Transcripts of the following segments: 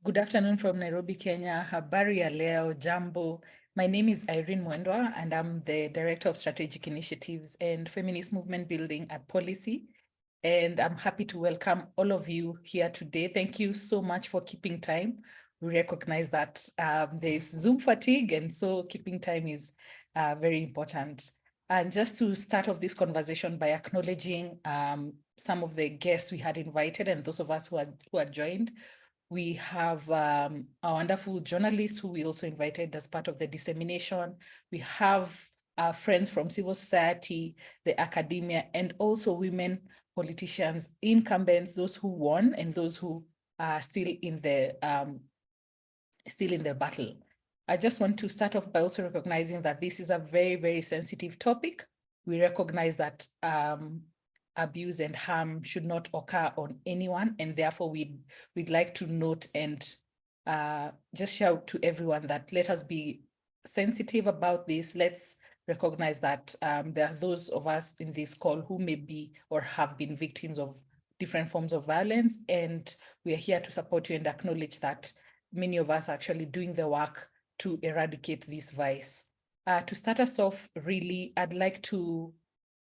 Good afternoon from Nairobi, Kenya. Habari ya leo, jambo. My name is Irene Mwendwa, and I'm the Director of Strategic Initiatives and Feminist Movement Building at Policy. And I'm happy to welcome all of you here today. Thank you so much for keeping time. We recognize that there's Zoom fatigue, and so keeping time is very important. And just to start off this conversation by acknowledging some of the guests we had invited and those of us who are joined. We have our wonderful journalists who we also invited as part of the dissemination. We have our friends from civil society, the academia, and also women politicians, incumbents, those who won and those who are still in the battle. I just want to start off by also recognizing that this is a very, very sensitive topic. We recognize that abuse and harm should not occur on anyone, and therefore we'd like to note and just shout to everyone that let us be sensitive about this. Let's recognize that there are those of us in this call who may be or have been victims of different forms of violence, and we are here to support you and acknowledge that many of us are actually doing the work to eradicate this vice. To start us off, really, I'd like to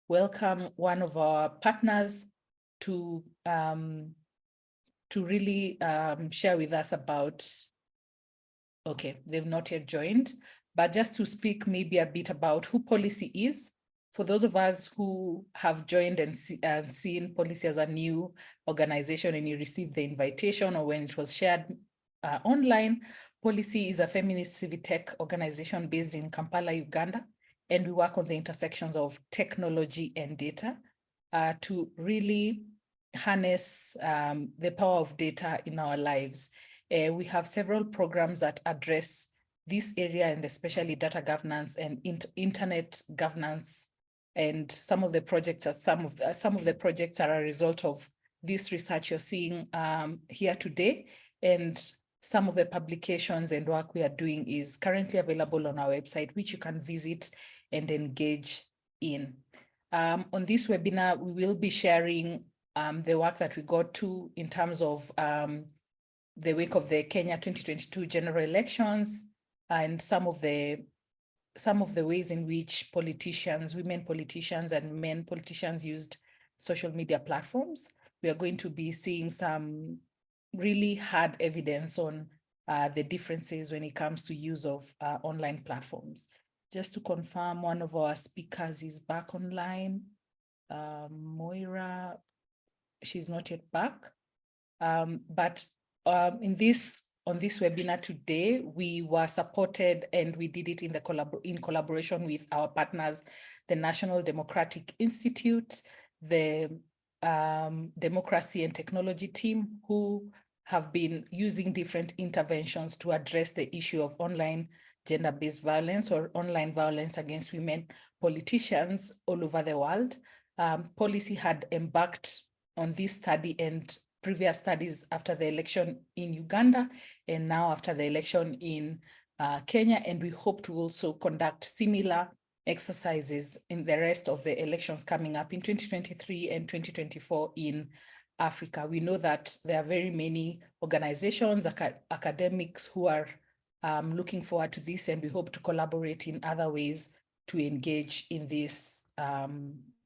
welcome one of our partners to really share with us about, okay, they've not yet joined, but just to speak maybe a bit about who Policy is. For those of us who have joined and seen Policy as a new organization and you received the invitation or when it was shared online, Policy is a feminist civic tech organization based in Kampala, Uganda. And we work on the intersections of technology and data to really harness the power of data in our lives. We have several programs that address this area, and especially data governance and internet governance. And some of the projects are a result of this research you're seeing here today. And some of the publications and work we are doing is currently available on our website, which you can visit and engage in. On this webinar, we will be sharing the work that we got to in terms of the week of the Kenya 2022 general elections and some of the ways in which politicians, women politicians and men politicians used social media platforms. We are going to be seeing some really hard evidence on the differences when it comes to use of online platforms. Just to confirm, one of our speakers is back online. Moira, she's not yet back. But on this webinar today, we were supported and we did it in collaboration with our partners, the National Democratic Institute, the Democracy and Technology team, who have been using different interventions to address the issue of online gender-based violence or online violence against women politicians all over the world. Policy had embarked on this study and previous studies after the election in Uganda and now after the election in Kenya, and we hope to also conduct similar exercises in the rest of the elections coming up in 2023 and 2024 in Africa. We know that there are very many organizations, academics who are looking forward to this, and we hope to collaborate in other ways to engage in this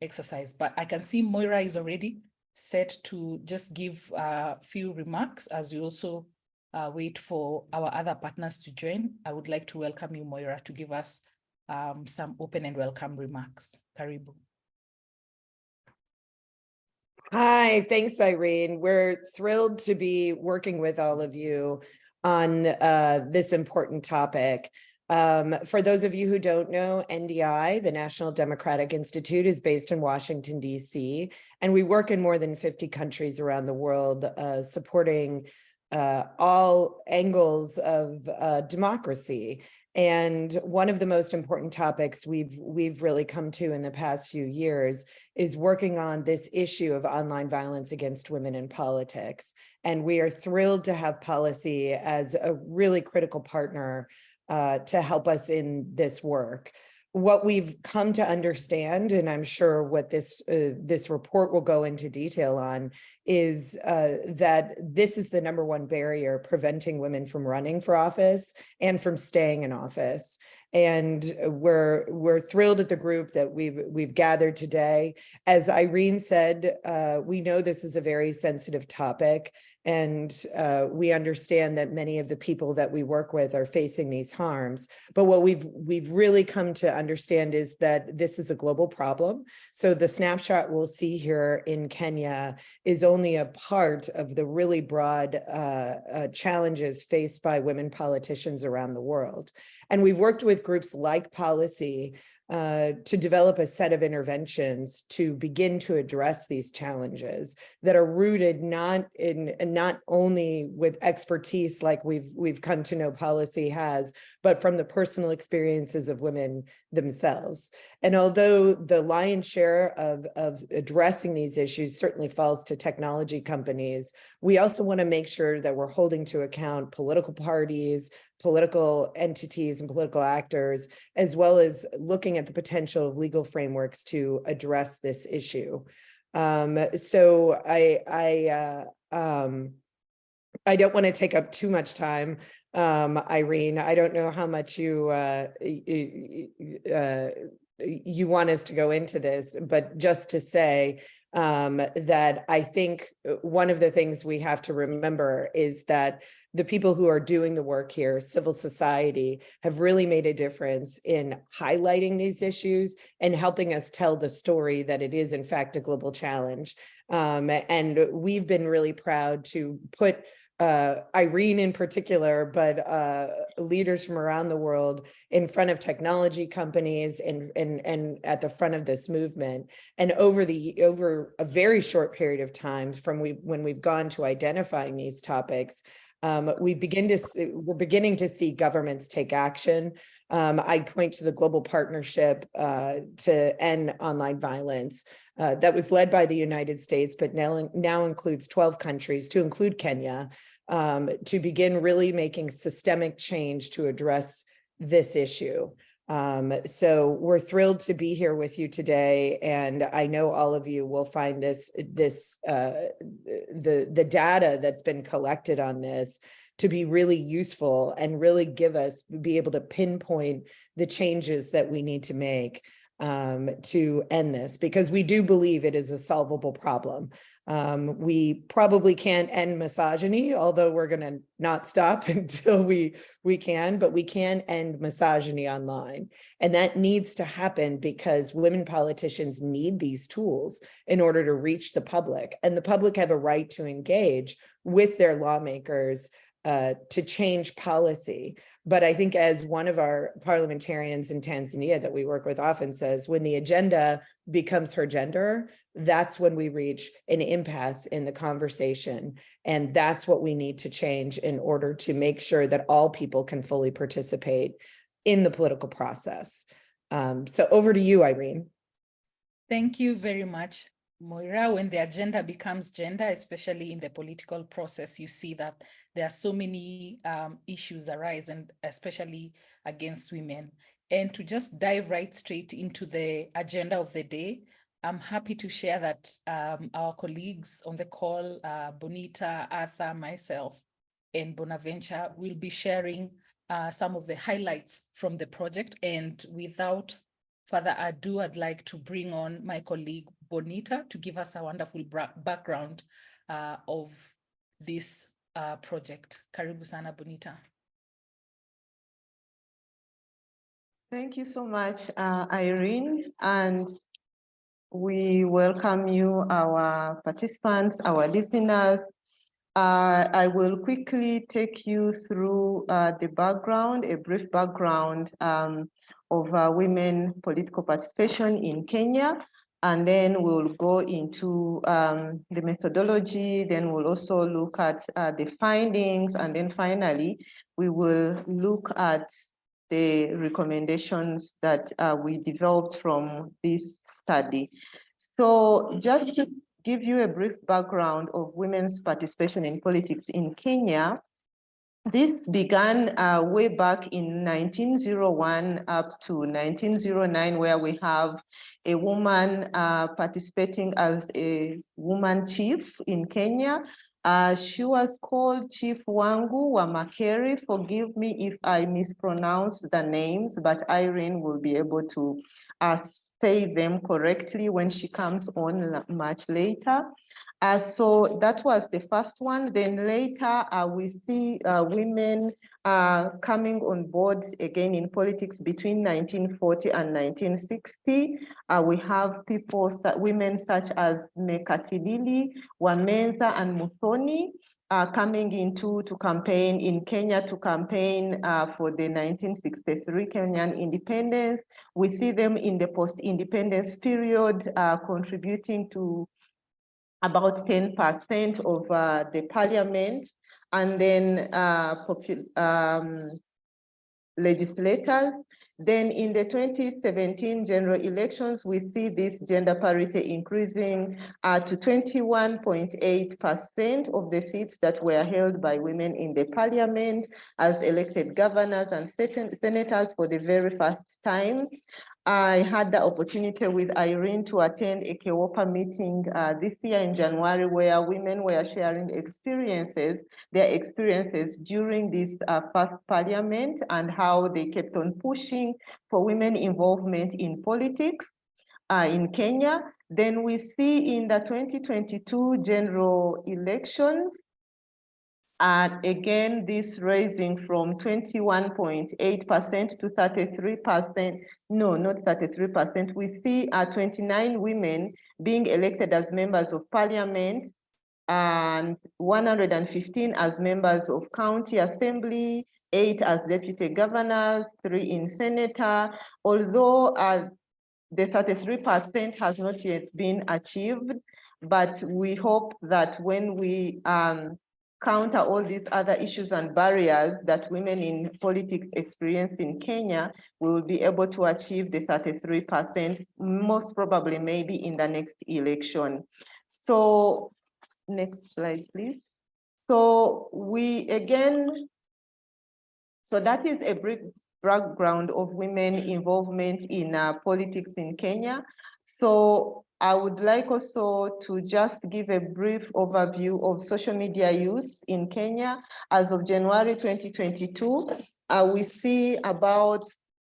exercise. But I can see Moira is already set to just give a few remarks as we also wait for our other partners to join. I would like to welcome you, Moira, to give us some open and welcome remarks. Karibu. Hi, thanks, Irene. We're thrilled to be working with all of you on this important topic. For those of you who don't know, NDI, the National Democratic Institute, is based in Washington, D.C., and we work in more than 50 countries around the world, supporting all angles of democracy. And one of the most important topics we've really come to in the past few years is working on this issue of online violence against women in politics. And we are thrilled to have Policy as a really critical partner to help us in this work. what we've come to understand, and I'm sure what this report will go into detail on, is that this is the #1 barrier preventing women from running for office and from staying in office. And we're thrilled at the group that we've gathered today. As Irene said, we know this is a very sensitive topic, and we understand that many of the people that we work with are facing these harms. But what we've really come to understand is that this is a global problem. So the snapshot we'll see here in Kenya is only a part of the really broad challenges faced by women politicians around the world. And we've worked with groups like Policy to develop a set of interventions to begin to address these challenges that are rooted not only with expertise like we've come to know Policy has, but from the personal experiences of women themselves. And although the lion's share of addressing these issues certainly falls to technology companies, we also want to make sure that we're holding to account political parties, political entities, and political actors, as well as looking at the potential of legal frameworks to address this issue. So I don't want to take up too much time, Irene. I don't know how much you want us to go into this, but just to say that I think one of the things we have to remember is that the people who are doing the work here, civil society, have really made a difference in highlighting these issues and helping us tell the story that it is in fact a global challenge. And we've been really proud to put Irene in particular, but leaders from around the world in front of technology companies and at the front of this movement. And over a very short period of time from when we've gone to identifying these topics, we're beginning to see governments take action. I point to the Global Partnership to End Online Violence that was led by the United States, but now includes 12 countries, to include Kenya, to begin really making systemic change to address this issue. So we're thrilled to be here with you today, and I know all of you will find the data that's been collected on this to be really useful and really be able to pinpoint the changes that we need to make to end this, because we do believe it is a solvable problem. We probably can't end misogyny, although we're going to not stop until we can, but we can end misogyny online. And that needs to happen because women politicians need these tools in order to reach the public, and the public have a right to engage with their lawmakers to change policy. But I think, as one of our parliamentarians in Tanzania that we work with often says, when the agenda becomes her gender, that's when we reach an impasse in the conversation. And that's what we need to change in order to make sure that all people can fully participate in the political process. So over to you, Irene. Thank you very much, Moira. When the agenda becomes gender, especially in the political process, you see that there are so many issues arise, and especially against women. And to just dive right straight into the agenda of the day, I'm happy to share that our colleagues on the call, Bonita, Arthur, myself, and Bonaventure, will be sharing some of the highlights from the project. And without further ado, I'd like to bring on my colleague Bonita to give us a wonderful background of this project. Karibu sana, Bonita. Thank you so much, Irene, and we welcome you, our participants, our listeners. I will quickly take you through the background, a brief background of women political participation in Kenya, and then we'll go into the methodology, then we'll also look at the findings, and then finally, we will look at the recommendations that we developed from this study. So just to give you a brief background of women's participation in politics in Kenya, This began way back in 1901 up to 1909, where we have a woman participating as a woman chief in Kenya. She was called Chief Wangu Wamakeri. Forgive me if I mispronounce the names, but Irene will be able to say them correctly when she comes on much later. So that was the first one. Then later we see women coming on board again in politics between 1940 and 1960. We have people, women such as Mekatilili, Wamenza, and Muthoni coming into to campaign in Kenya to campaign for the 1963 Kenyan independence. We see them in the post-independence period contributing to about 10% of the parliament, and then legislators. Then in the 2017 general elections, we see this gender parity increasing to 21.8% of the seats that were held by women in the parliament as elected governors and senators for the very first time. I had the opportunity with Irene to attend a KEWOPA meeting this year in January, where women were sharing their experiences during this first parliament and how they kept on pushing for women involvement in politics in Kenya. Then we see in the 2022 general elections, again, this raising from 21.8% to 33%. No, not 33%. We see 29 women being elected as members of parliament and 115 as members of county assembly, 8 as deputy governors, 3 in senator. Although the 33% has not yet been achieved, but we hope that when we counter all these other issues and barriers that women in politics experience in Kenya, we will be able to achieve the 33%, most probably maybe in the next election. So next slide, please. So so that is a brief background of women involvement in politics in Kenya. So I would like also to just give a brief overview of social media use in Kenya. As of January 2022, we see about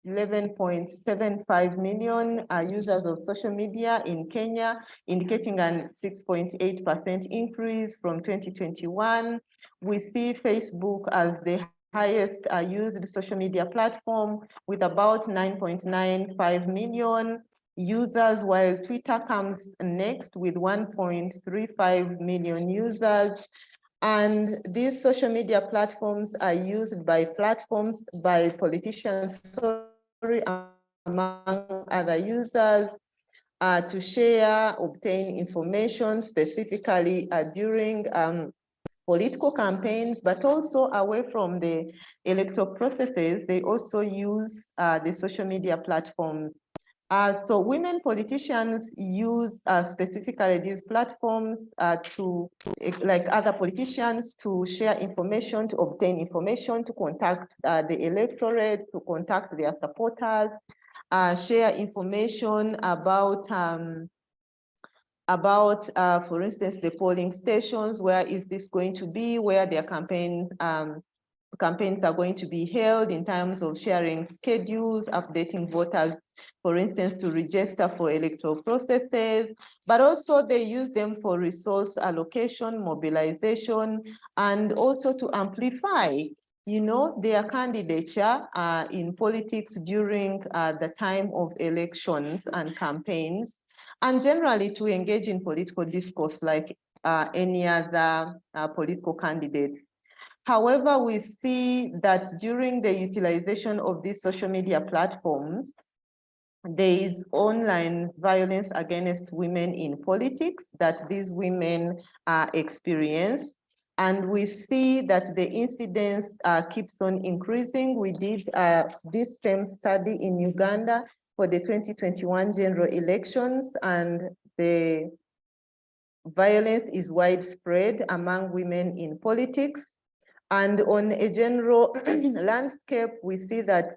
11.75 million users of social media in Kenya, indicating a 6.8% increase from 2021. We see Facebook as the highest used social media platform with about 9.95 million users, while Twitter comes next with 1.35 million users. And these social media platforms are used by politicians, among other users, to share, obtain information, specifically during political campaigns, but also away from the electoral processes. They also use the social media platforms. So women politicians use specifically these platforms to, like other politicians, to share information, to obtain information, to contact the electorate, to contact their supporters, share information about, for instance, the polling stations, where is this going to be, where their campaigns are going to be held, in terms of sharing schedules, updating voters, for instance, to register for electoral processes, but also they use them for resource allocation, mobilization, and also to amplify, their candidature in politics during the time of elections and campaigns, and generally to engage in political discourse like any other political candidates. However, we see that during the utilization of these social media platforms, there is online violence against women in politics that these women experience. And we see that the incidence keeps on increasing. We did this same study in Uganda for the 2021 general elections, and the violence is widespread among women in politics. And on a general landscape, we see that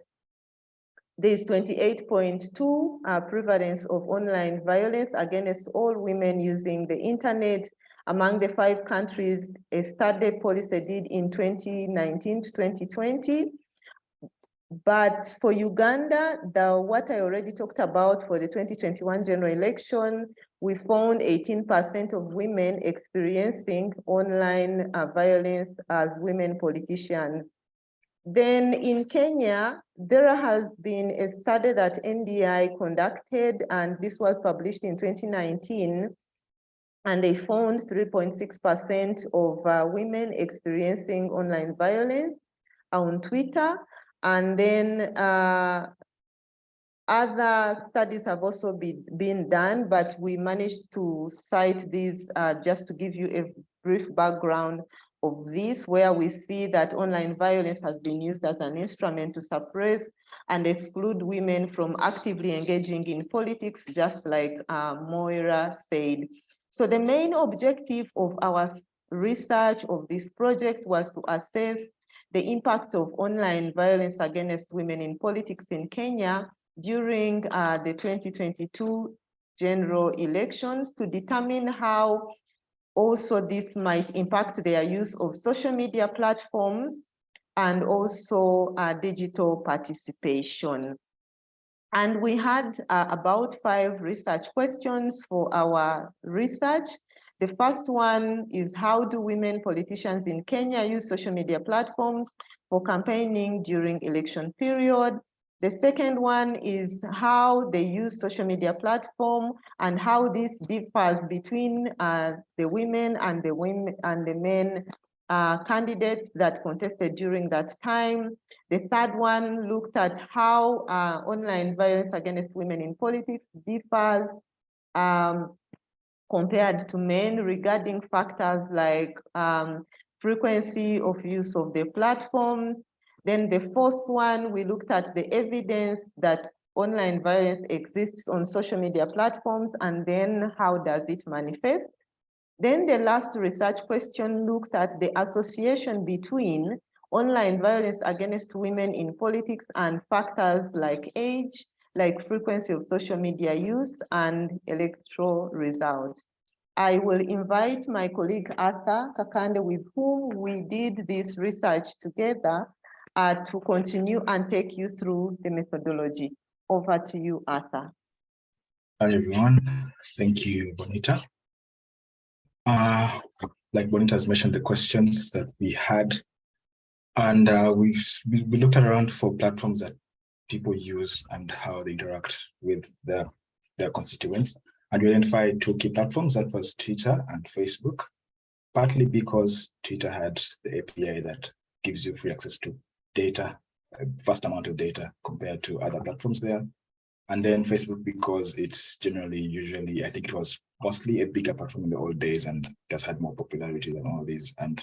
there is 28.2 prevalence of online violence against all women using the internet among the 5 countries a study policy did in 2019 to 2020. But for Uganda, what I already talked about for the 2021 general election, we found 18% of women experiencing online violence as women politicians. Then in Kenya, there has been a study that NDI conducted, and this was published in 2019, and they found 3.6% of women experiencing online violence on Twitter. And then other studies have also been done, but we managed to cite these just to give you a brief background of this, where we see that online violence has been used as an instrument to suppress and exclude women from actively engaging in politics, just like Moira said. So the main objective of our research of this project was to assess the impact of online violence against women in politics in Kenya during the 2022 general elections, to determine how also this might impact their use of social media platforms and also digital participation. And we had about 5 research questions for our research. The first one is, how do women politicians in Kenya use social media platforms for campaigning during election period? The second one is how they use social media platform and how this differs between the women and the men candidates that contested during that time. The third one looked at how online violence against women in politics differs compared to men regarding factors like frequency of use of the platforms. Then the fourth one, we looked at the evidence that online violence exists on social media platforms, and then how does it manifest? Then the last research question looked at the association between online violence against women in politics and factors like age, like frequency of social media use, and electoral results. I will invite my colleague Arthur Kakande, with whom we did this research together, to continue and take you through the methodology. Over to you, Arthur. Hi, everyone. Thank you, Bonita. Like Bonita has mentioned, the questions that we had, and we looked around for platforms that people use and how they interact with their constituents. And we identified 2 key platforms, that was Twitter and Facebook, partly because Twitter had the API that gives you free access to data, a vast amount of data compared to other platforms there. And then Facebook, because it's usually, I think it was mostly a bigger platform in the old days and just had more popularity than all these. And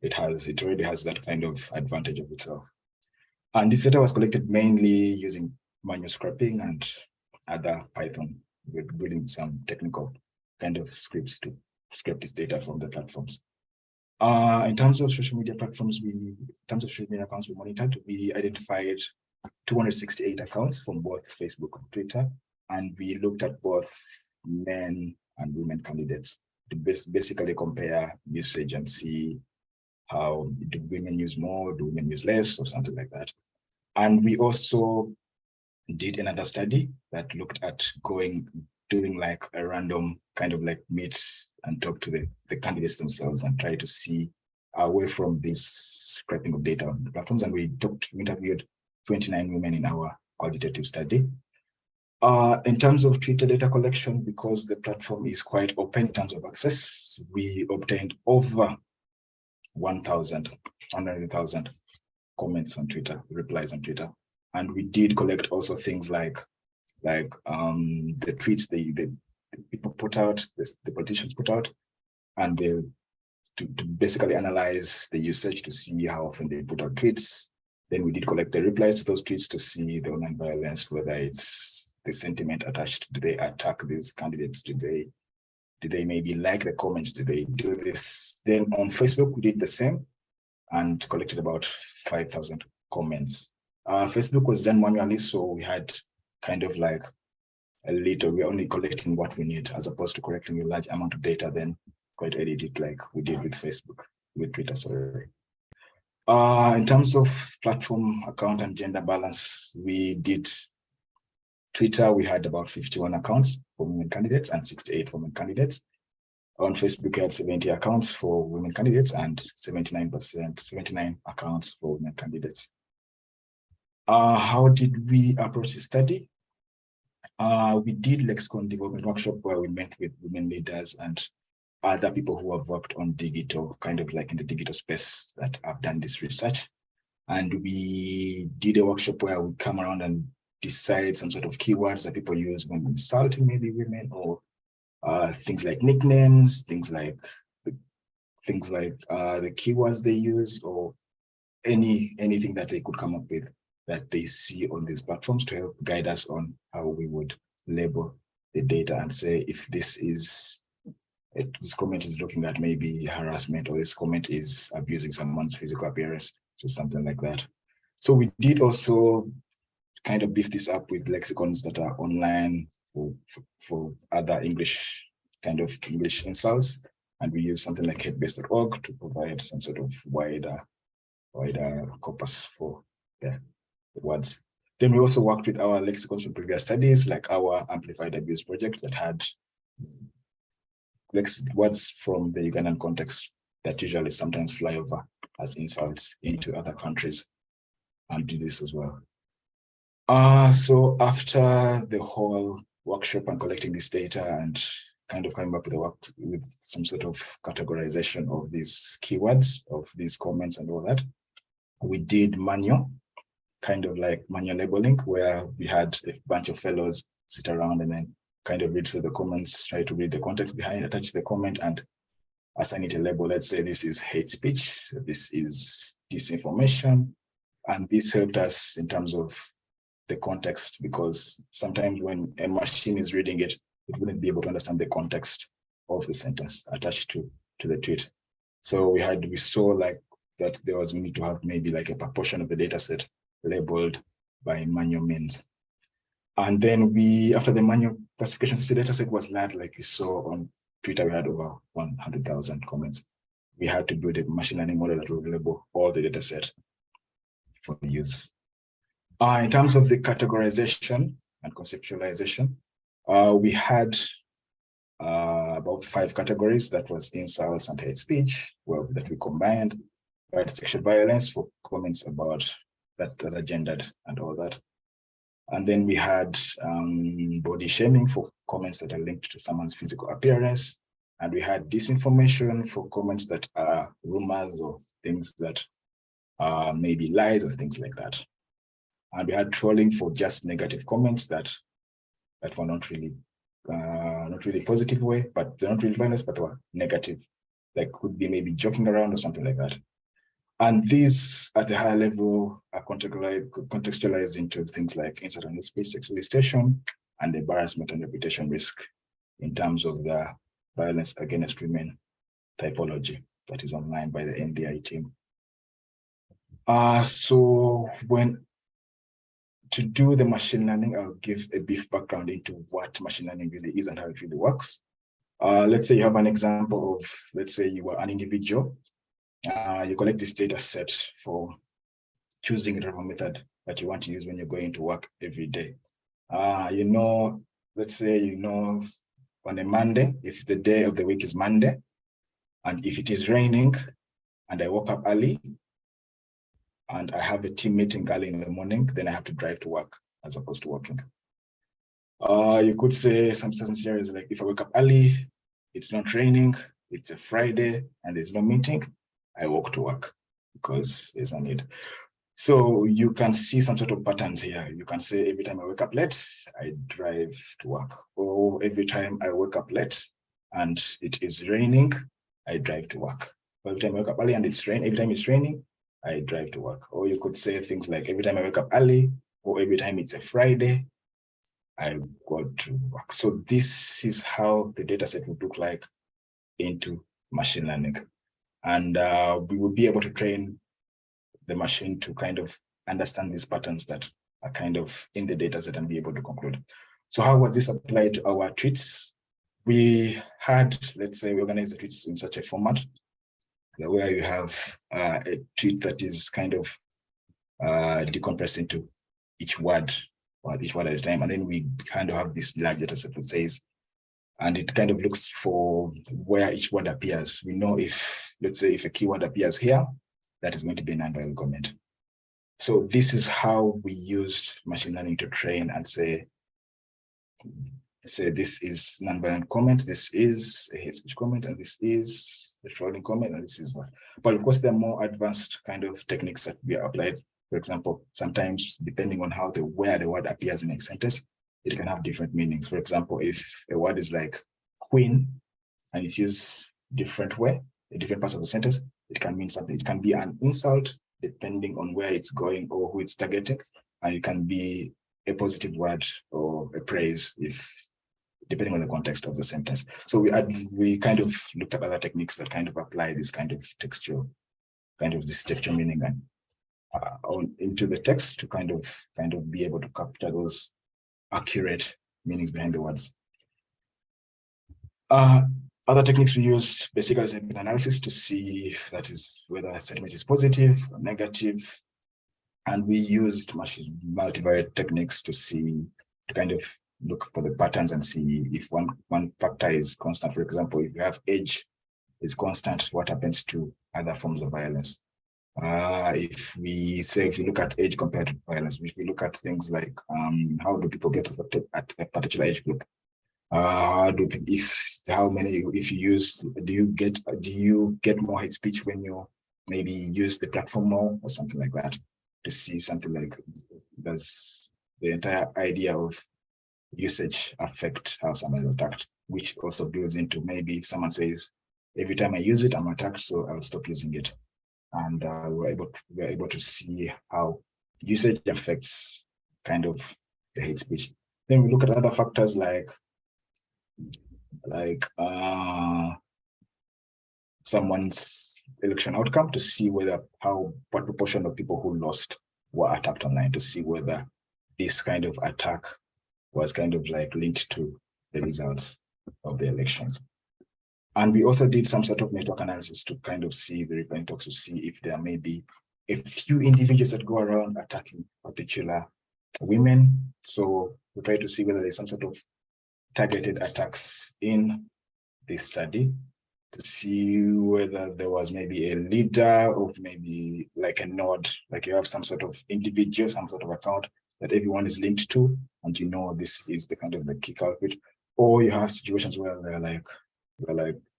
it already has that kind of advantage of itself. And this data was collected mainly using manual scraping and other Python, with building some technical kind of scripts to scrape this data from the platforms. In terms of social media platforms, social media accounts we monitored, we identified 268 accounts from both Facebook and Twitter, and we looked at both men and women candidates to basically compare usage and see how do women use more, do women use less, or something like that. And we also did another study that looked at doing like a random kind of like meet and talk to the candidates themselves and try to see away from this scraping of data on the platforms. And we interviewed 29 women in our qualitative study. In terms of Twitter data collection, because the platform is quite open in terms of access, we obtained over 100,000 comments on Twitter, replies on Twitter. And we did collect also things like the tweets the people put out, the politicians put out, and to basically analyze the usage to see how often they put out tweets. Then we did collect the replies to those tweets to see the online violence, whether it's the sentiment attached. Do they attack these candidates? Do they maybe like the comments? Do they do this? Then on Facebook, we did the same. and collected about 5,000 comments. Facebook was done manually, so we had kind of like a little, we're only collecting what we need as opposed to collecting a large amount of data, then quite edit it like we did with Facebook, with Twitter, sorry. In terms of platform account and gender balance, we did Twitter, we had about 51 accounts for women candidates and 68 for men candidates. On Facebook, we had 70 accounts for women candidates and 79 accounts for women candidates. How did we approach the study? We did lexicon development workshop where we met with women leaders and other people who have worked on digital, kind of like in the digital space that have done this research. And we did a workshop where we come around and decide some sort of keywords that people use when insulting maybe women, or things like nicknames, things like the keywords they use, or anything that they could come up with that they see on these platforms to help guide us on how we would label the data and say if this comment is looking at maybe harassment, or this comment is abusing someone's physical appearance, so something like that. So we did also kind of beef this up with lexicons that are online for other English insults, and we use something like headbase.org to provide some sort of wider corpus for the words. Then we also worked with our lexicons from previous studies, like our amplified abuse project that had words from the Ugandan context that usually sometimes fly over as insults into other countries, and do this as well. So after the whole workshop and collecting this data and kind of coming back with some sort of categorization of these keywords, of these comments and all that, we did manual labeling, where we had a bunch of fellows sit around and then kind of read through the comments, try to read the context behind, attach the comment and assign it a label. Let's say this is hate speech, this is disinformation. And this helped us in terms of the context, because sometimes when a machine is reading it, it wouldn't be able to understand the context of the sentence attached to the tweet. So we saw like that there was need to have maybe like a proportion of the data set labeled by manual means. And then after the manual classification, the data set was large, like you saw on Twitter, we had over 100,000 comments. We had to build a machine learning model that will label all the data set for use. In terms of the categorization and conceptualization, we had about 5 categories. That was insults and hate speech, that we combined. We had sexual violence for comments about that are gendered and all that. And then we had body shaming for comments that are linked to someone's physical appearance. And we had disinformation for comments that are rumors or things that are maybe lies or things like that. And we had trolling for just negative comments that were not really positive way, but they're not really violence, but they were negative. Like could be maybe joking around or something like that. And these at the higher level are contextualized into things like insult and hate speech, sexualization, and embarrassment and reputation risk in terms of the violence against women typology that is online by the NDI team. So to do the machine learning, I'll give a brief background into what machine learning really is and how it really works. Let's say you have an example of, let's say you are an individual. You collect this data set for choosing a travel method that you want to use when you're going to work every day. Let's say, on a Monday, if the day of the week is Monday, and if it is raining and I woke up early and I have a team meeting early in the morning, then I have to drive to work as opposed to walking. You could say some scenarios like if I wake up early, it's not raining, it's a Friday and there's no meeting, I walk to work because there's no need. So you can see some sort of patterns here. You can say every time I wake up late, I drive to work. Or every time I wake up late and it is raining, I drive to work. Or every time I wake up early and every time it's raining, I drive to work. Or you could say things like every time I wake up early, or every time it's a Friday, I go to work. So this is how the data set would look like into machine learning. And we would be able to train the machine to kind of understand these patterns that are kind of in the data set and be able to conclude. So how was this applied to our tweets? We had, let's say, we organized the tweets in such a format where you have a tweet that is kind of decompressed into each word at a time. And then we kind of have this large data set that says, and it kind of looks for where each word appears. We know if, let's say, if a keyword appears here, that is going to be a non-violent comment. So this is how we used machine learning to train and say this is non-violent comment, this is a hate speech comment, and this is a trolling comment, and this is what. But of course, there are more advanced kind of techniques that we are applied. For example, sometimes depending on where the word appears in a sentence, it can have different meanings. For example, if a word is like queen and it's used different way, in different parts of the sentence, it can mean something. It can be an insult depending on where it's going or who it's targeting, and it can be a positive word or a praise depending on the context of the sentence. So we kind of looked at other techniques that kind of apply this kind of textual meaning and into the text to kind of be able to capture those accurate meanings behind the words. Other techniques we used basically sentiment analysis to see if that is whether a sentiment is positive or negative. And we used multivariate techniques to kind of look for the patterns and see if one factor is constant. For example, if you have age is constant, what happens to other forms of violence? If we look at age compared to violence, if we look at things like how do people get affected at a particular age group? Do you get more hate speech when you maybe use the platform more or something like that, to see something like, does the entire idea of usage affect how someone is attacked, which also builds into maybe if someone says, every time I use it, I'm attacked, so I'll stop using it. And we're able to see how usage affects kind of the hate speech. Then we look at other factors like someone's election outcome to see what proportion of people who lost were attacked online, to see whether this kind of attack was kind of like linked to the results of the elections. And we also did some sort of network analysis to kind of see the reply talks, to see if there may be a few individuals that go around attacking particular women. So we try to see whether there's some sort of targeted attacks in this study, to see whether there was maybe a leader of maybe like a node, like you have some sort of individual, some sort of account that everyone is linked to, and you know this is the kind of the key culprit. Or you have situations where they're like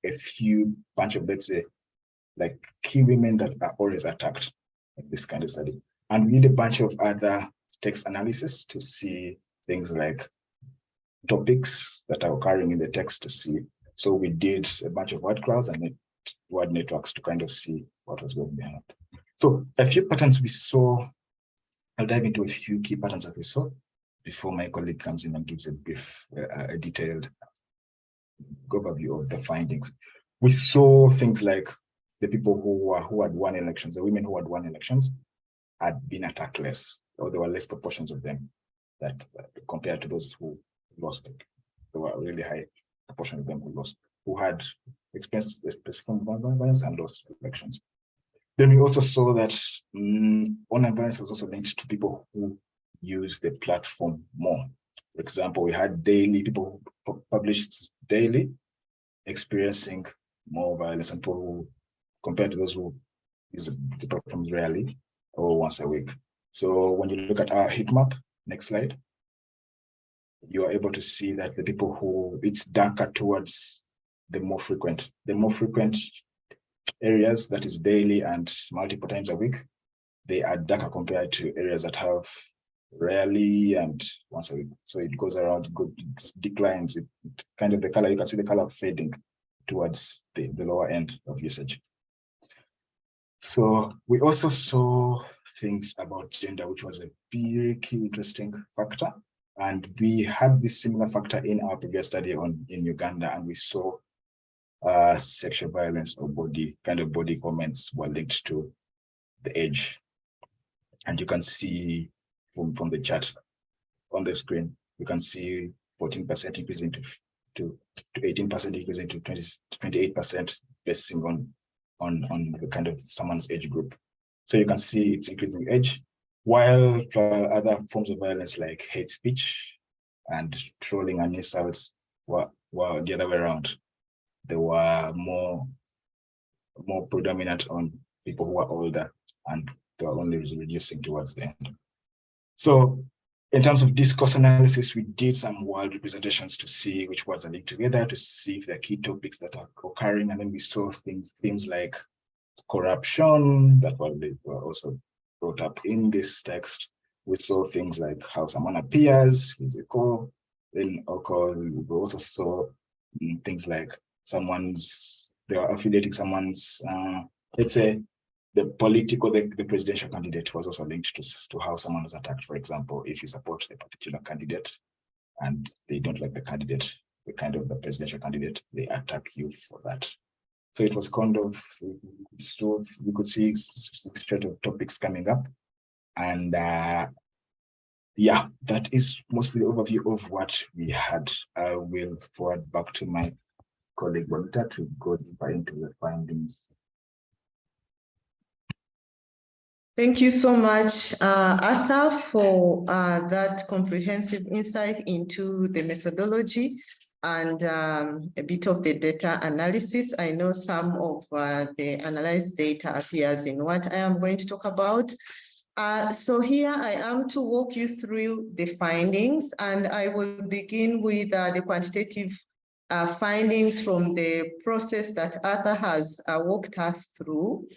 a few bunch of, let's say, like key women that are always attacked in this kind of study. And we need a bunch of other text analysis to see things like topics that are occurring in the text to see. So we did a bunch of word clouds and word networks to kind of see what was going behind. So a few patterns we saw. I'll dive into a few key patterns that we saw before my colleague comes in and gives a detailed overview of the findings. We saw things like the people who had won elections, the women who had won elections, had been attacked less, or there were less proportions of them that compared to those who lost it. There were a really high proportion of them who had experienced specific violence and lost elections. Then we also saw that online violence was also linked to people who use the platform more. For example, we had people who published daily experiencing more violence, and people who, compared to those who use the platform rarely or once a week. So when you look at our heat map, next slide, you are able to see that the people who, it's darker towards the more frequent areas, that is daily and multiple times a week, they are darker compared to areas that have rarely and once a week. So it goes around, it declines, it kind of the color, you can see the color fading towards the lower end of usage. So we also saw things about gender, which was a very key interesting factor. And we had this similar factor in our previous study in Uganda, and we saw sexual violence or body comments were linked to the age. And you can see from the chart on the screen, you can see 14% increasing to 18% increasing to 28% basing on the kind of someone's age group. So you can see it's increasing age, while other forms of violence like hate speech and trolling and insults were the other way around. They were more predominant on people who are older, and they were only reducing towards the end. So in terms of discourse analysis, we did some world representations to see which words are linked together, to see if there are key topics that are occurring. And then we saw themes like corruption that were also brought up in this text. We saw things like how someone appears, physical. Then we also saw things like they are affiliating someone's, let's say, the presidential candidate was also linked to how someone was attacked. For example, if you support a particular candidate and they don't like the candidate, the presidential candidate, they attack you for that. So it was kind of, we could see straight of topics coming up. And yeah, that is mostly the overview of what we had. I will forward back to my colleague Bonita to go deeper into the findings. Thank you so much, Arthur, for that comprehensive insight into the methodology and a bit of the data analysis. I know some of the analyzed data appears in what I am going to talk about. So here I am to walk you through the findings, and I will begin with the quantitative findings from the process that Arthur has walked us through.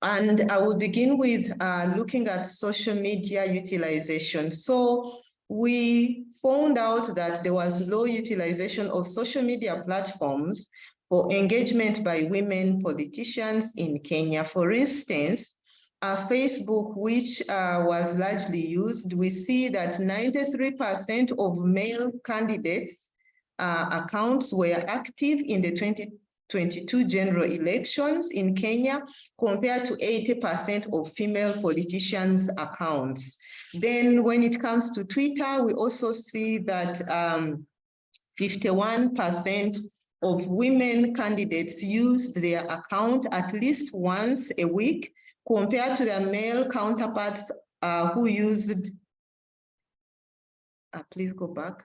And I will begin with looking at social media utilization. So we found out that there was low utilization of social media platforms for engagement by women politicians in Kenya. For instance, Facebook, which was largely used, we see that 93% of male candidates' accounts were active in the 2022 general elections in Kenya, compared to 80% of female politicians' accounts. Then when it comes to Twitter, we also see that 51% of women candidates used their account at least once a week, compared to their male counterparts who used, please go back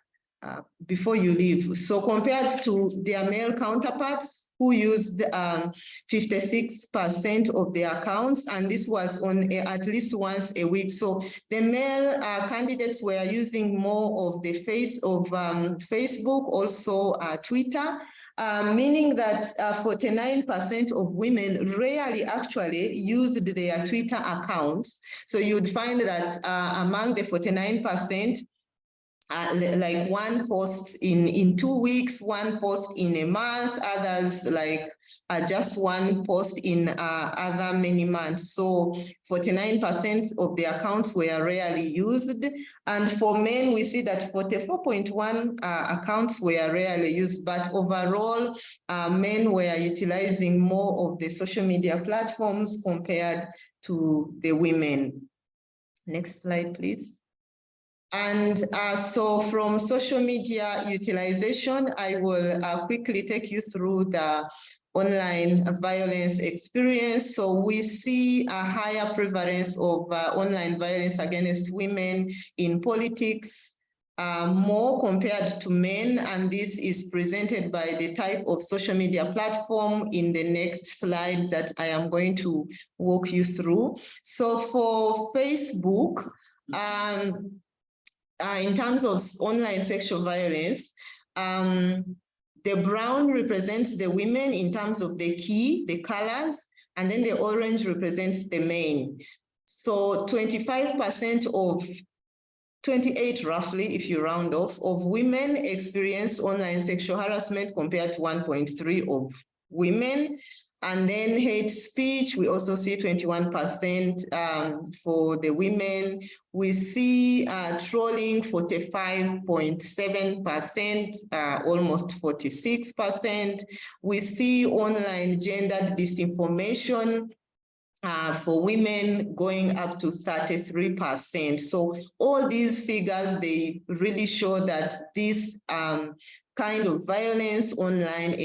before you leave. So compared to their male counterparts who used 56% of their accounts, and this was on at least once a week. So the male candidates were using more of the Facebook, also Twitter, meaning that 49% of women rarely actually used their Twitter accounts. So you'd find that among the 49%, like one post in 2 weeks, one post in a month, others like just one post in other many months. So 49% of the accounts were rarely used. And for men, we see that 44.1 accounts were rarely used, but overall, men were utilizing more of the social media platforms compared to the women. Next slide, please. And so from social media utilization, I will quickly take you through the online violence experience. So we see a higher prevalence of online violence against women in politics, more compared to men, and this is presented by the type of social media platform in the next slide that I am going to walk you through. So for Facebook, in terms of online sexual violence, the brown represents the women in terms of the key, the colors, and then the orange represents the men. So 25% of 28 roughly, if you round off, of women experienced online sexual harassment compared to 1.3 of women. And then hate speech, we also see 21% for the women. We see trolling 45.7%, almost 46%. We see online gendered disinformation for women going up to 33%. So all these figures, they really show that this kind of violence online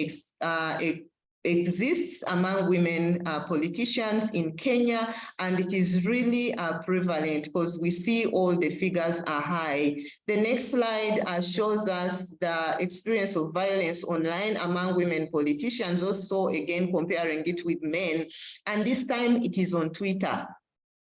exists among women politicians in Kenya, and it is really prevalent because we see all the figures are high. The next slide shows us the experience of violence online among women politicians, also again comparing it with men, and this time it is on Twitter.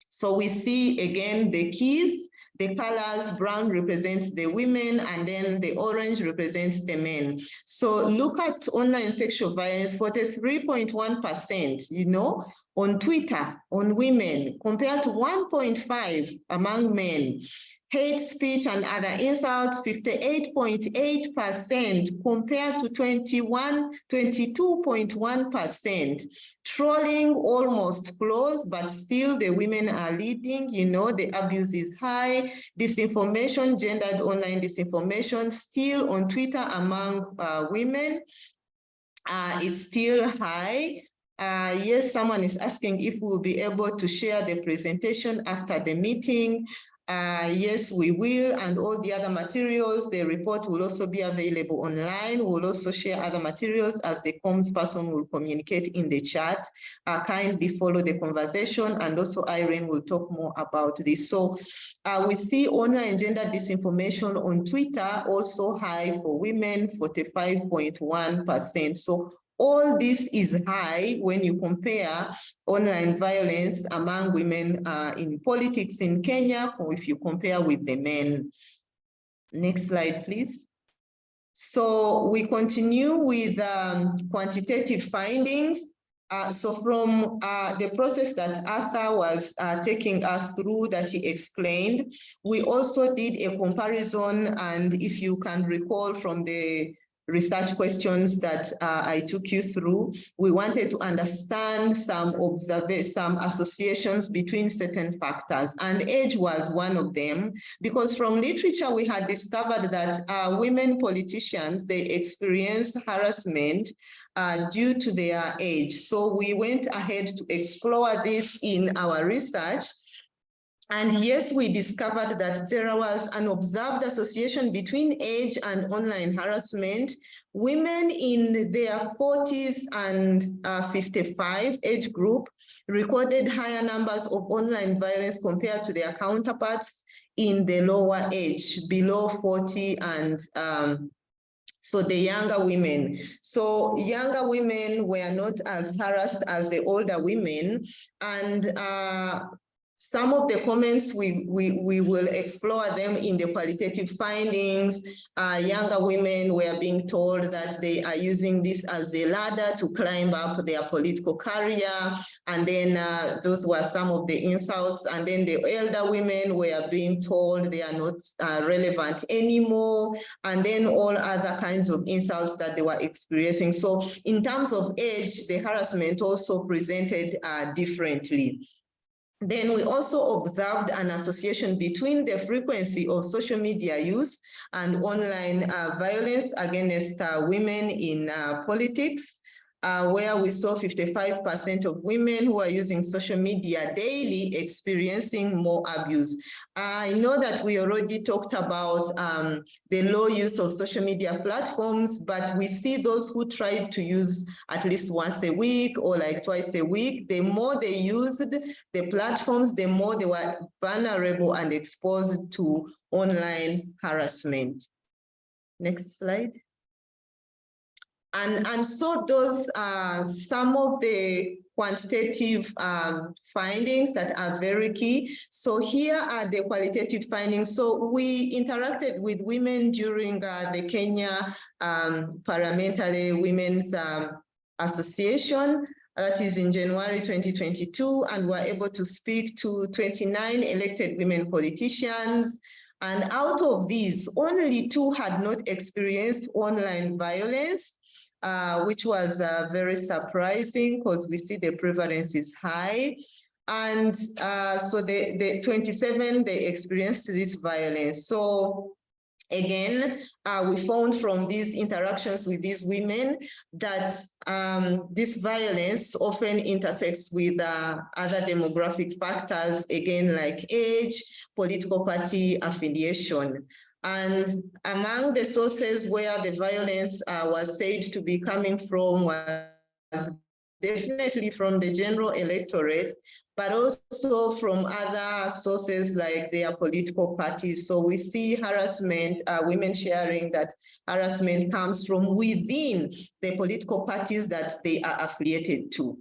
So we see again the keys, the colors, brown represents the women, and then the orange represents the men. So look at online sexual violence, 43.1%, you know, on Twitter, on women, compared to 1.5 among men. Hate speech and other insults, 58.8% compared to 22.1%. Trolling almost close, but still the women are leading. You know, the abuse is high. Disinformation, gendered online disinformation, still on Twitter among women. It's still high. Yes, someone is asking if we'll be able to share the presentation after the meeting. Yes, we will, and all the other materials, the report will also be available online. We'll also share other materials as the comms person will communicate in the chat. Kindly follow the conversation, and also Irene will talk more about this. So we see online gender disinformation on Twitter also high for women, 45.1%. So all this is high when you compare online violence among women in politics in Kenya, or if you compare with the men. Next slide, please. So we continue with quantitative findings. So from the process that Arthur was taking us through that he explained, we also did a comparison, and if you can recall from the research questions that I took you through, we wanted to understand some associations between certain factors, and age was one of them, because from literature we had discovered that women politicians, they experience harassment due to their age. So we went ahead to explore this in our research. And yes, we discovered that there was an observed association between age and online harassment. Women in their 40s and 55 age group recorded higher numbers of online violence compared to their counterparts in the lower age, below 40 and so the younger women. So younger women were not as harassed as the older women, and some of the comments, we will explore them in the qualitative findings. Younger women were being told that they are using this as a ladder to climb up their political career. And then those were some of the insults. And then the elder women were being told they are not relevant anymore. And then all other kinds of insults that they were experiencing. So in terms of age, the harassment also presented differently. Then we also observed an association between the frequency of social media use and online violence against women in politics, where we saw 55% of women who are using social media daily experiencing more abuse. I know that we already talked about the low use of social media platforms, but we see those who tried to use at least once a week or like twice a week, the more they used the platforms, the more they were vulnerable and exposed to online harassment. Next slide. And so those are some of the quantitative findings that are very key. So here are the qualitative findings. So we interacted with women during the Kenya Parliamentary Women's Association. That is in January 2022, and we're able to speak to 29 elected women politicians. And out of these, only 2 had not experienced online violence. which was very surprising because we see the prevalence is high. And so the 27, they experienced this violence. So again, we found from these interactions with these women that this violence often intersects with other demographic factors, again, like age, political party affiliation. And among the sources where the violence was said to be coming from was definitely from the general electorate, but also from other sources like their political parties. So we see harassment, women sharing that harassment comes from within the political parties that they are affiliated to.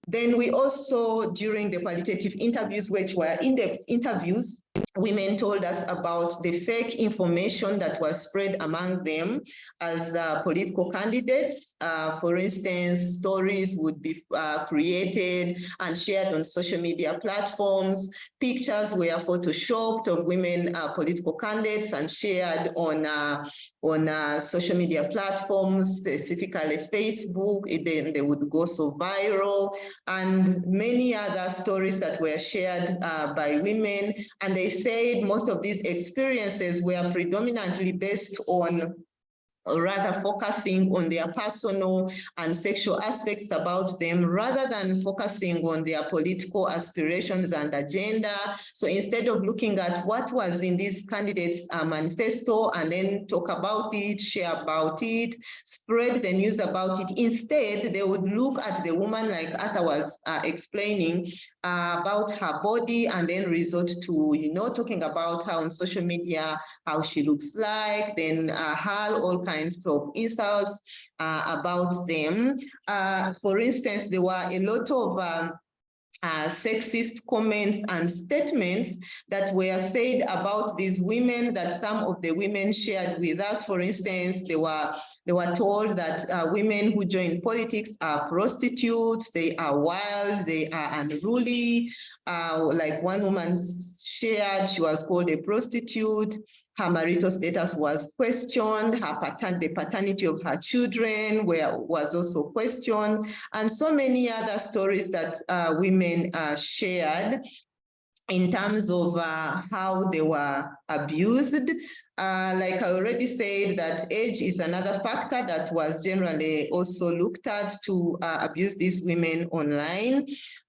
Then we also, during the qualitative interviews, which were in-depth interviews, women told us about the fake information that was spread among them as political candidates. For instance, stories would be created and shared on social media platforms. Pictures were photoshopped of women political candidates and shared on social media platforms, specifically Facebook. Then they would go so viral, and many other stories that were shared by women. And they said most of these experiences were predominantly based on, or rather focusing on their personal and sexual aspects about them rather than focusing on their political aspirations and agenda. So instead of looking at what was in these candidates' manifesto and then talk about it, share about it, spread the news about it, instead they would look at the woman, like Arthur was explaining, about her body, and then resort to, talking about her on social media, how she looks like, then hurl all kinds of insults about them. For instance, there were a lot of sexist comments and statements that were said about these women that some of the women shared with us. For instance, they were told that women who join politics are prostitutes, they are wild, they are unruly. Like one woman shared, she was called a prostitute. Her marital status was questioned. The paternity of her children was also questioned, and so many other stories that women shared in terms of how they were abused. Like I already said, that age is another factor that was generally also looked at to abuse these women online.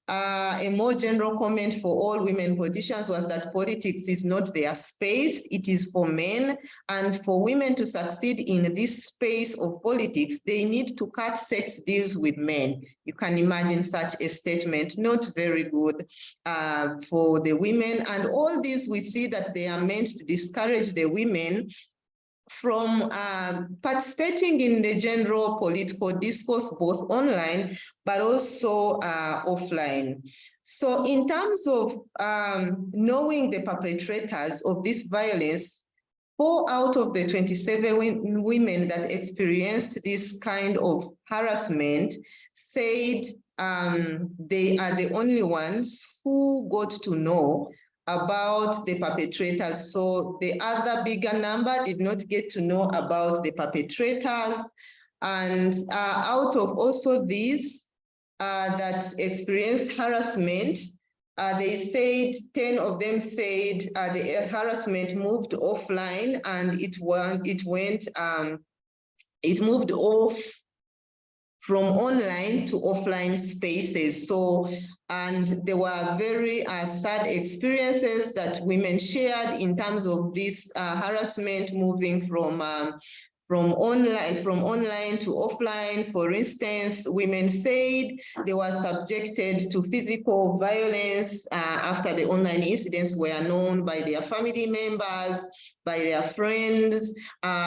A more general comment for all women politicians was that politics is not their space, it is for men. And for women to succeed in this space of politics, they need to cut sex deals with men. You can imagine such a statement, not very good for the women. And all this, we see that they are meant to discourage the women from participating in the general political discourse, both online, but also offline. So in terms of knowing the perpetrators of this violence, 4 out of the 27 women that experienced this kind of harassment said they are the only ones who got to know about the perpetrators. So the other bigger number did not get to know about the perpetrators. And out of also these that experienced harassment, they said 10 of them said the harassment moved offline, and it moved off from online to offline spaces. So, and there were very sad experiences that women shared in terms of this harassment moving from online to offline. For instance, women said they were subjected to physical violence after the online incidents were known by their family members, by their friends,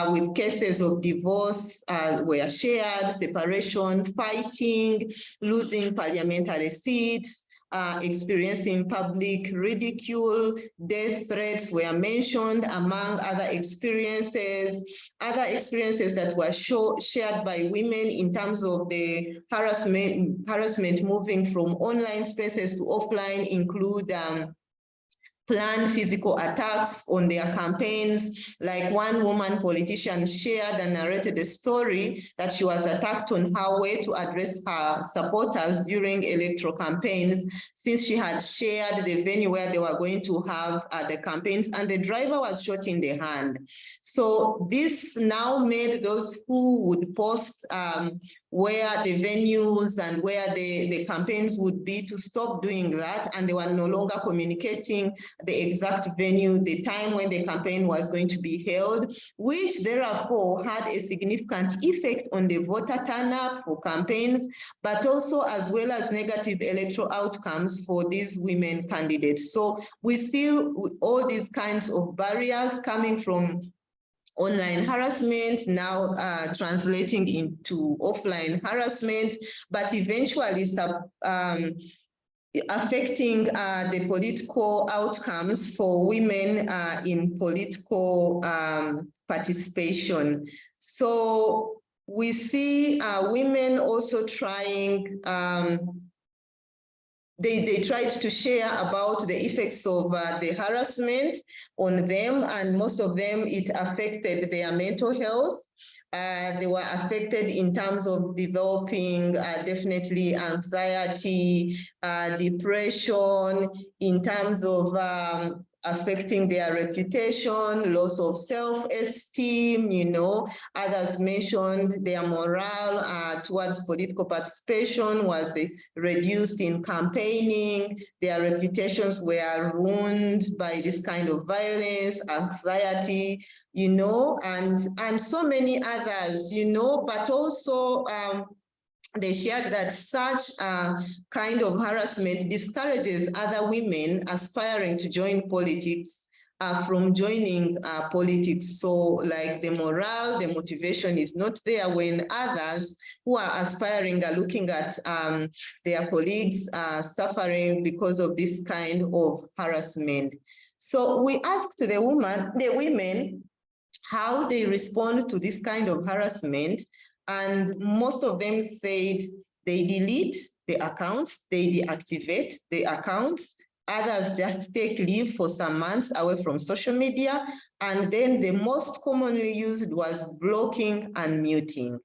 with cases of divorce were shared, separation, fighting, losing parliamentary seats, experiencing public ridicule, death threats were mentioned, among other experiences. Other experiences that were shared by women in terms of the harassment moving from online spaces to offline include planned physical attacks on their campaigns. Like one woman politician shared and narrated a story that she was attacked on her way to address her supporters during electoral campaigns, since she had shared the venue where they were going to have the campaigns, and the driver was shot in the hand. So this now made those who would post where the venues and where the campaigns would be to stop doing that, and they were no longer communicating the exact venue, the time when the campaign was going to be held, which therefore had a significant effect on the voter turnout for campaigns, but also as well as negative electoral outcomes for these women candidates. So we see all these kinds of barriers coming from online harassment, now translating into offline harassment, but eventually affecting the political outcomes for women in political participation. So we see women also trying, they tried to share about the effects of the harassment on them, and most of them, it affected their mental health. They were affected in terms of developing definitely anxiety, depression, in terms of affecting their reputation, loss of self-esteem, you know. Others mentioned their morale towards political participation was reduced in campaigning, their reputations were ruined by this kind of violence, anxiety, you know, and so many others, you know, but also they shared that such kind of harassment discourages other women aspiring to join politics from joining politics. So like the morale, the motivation is not there when others who are aspiring are looking at their colleagues suffering because of this kind of harassment. So we asked the women how they respond to this kind of harassment. And most of them said they delete the accounts, they deactivate the accounts. Others just take leave for some months away from social media. And then the most commonly used was blocking and muting.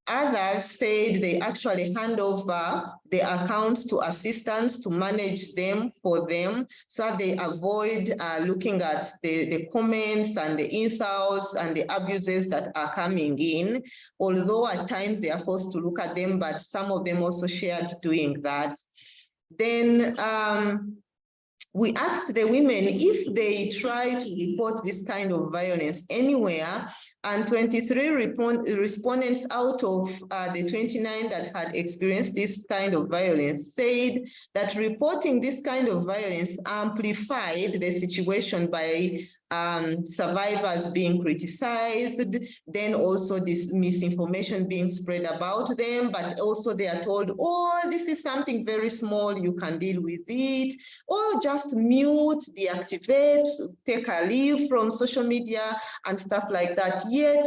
Others said they actually hand over the accounts to assistants to manage them for them, so they avoid looking at the comments and the insults and the abuses that are coming in, although at times they are forced to look at them, but some of them also shared doing that. Then we asked the women if they try to report this kind of violence anywhere, and 23 respondents out of the 29 that had experienced this kind of violence said that reporting this kind of violence amplified the situation by survivors being criticized, then also this misinformation being spread about them, but also they are told, oh, this is something very small, you can deal with it, or just mute, deactivate, take a leave from social media and stuff like that. Yet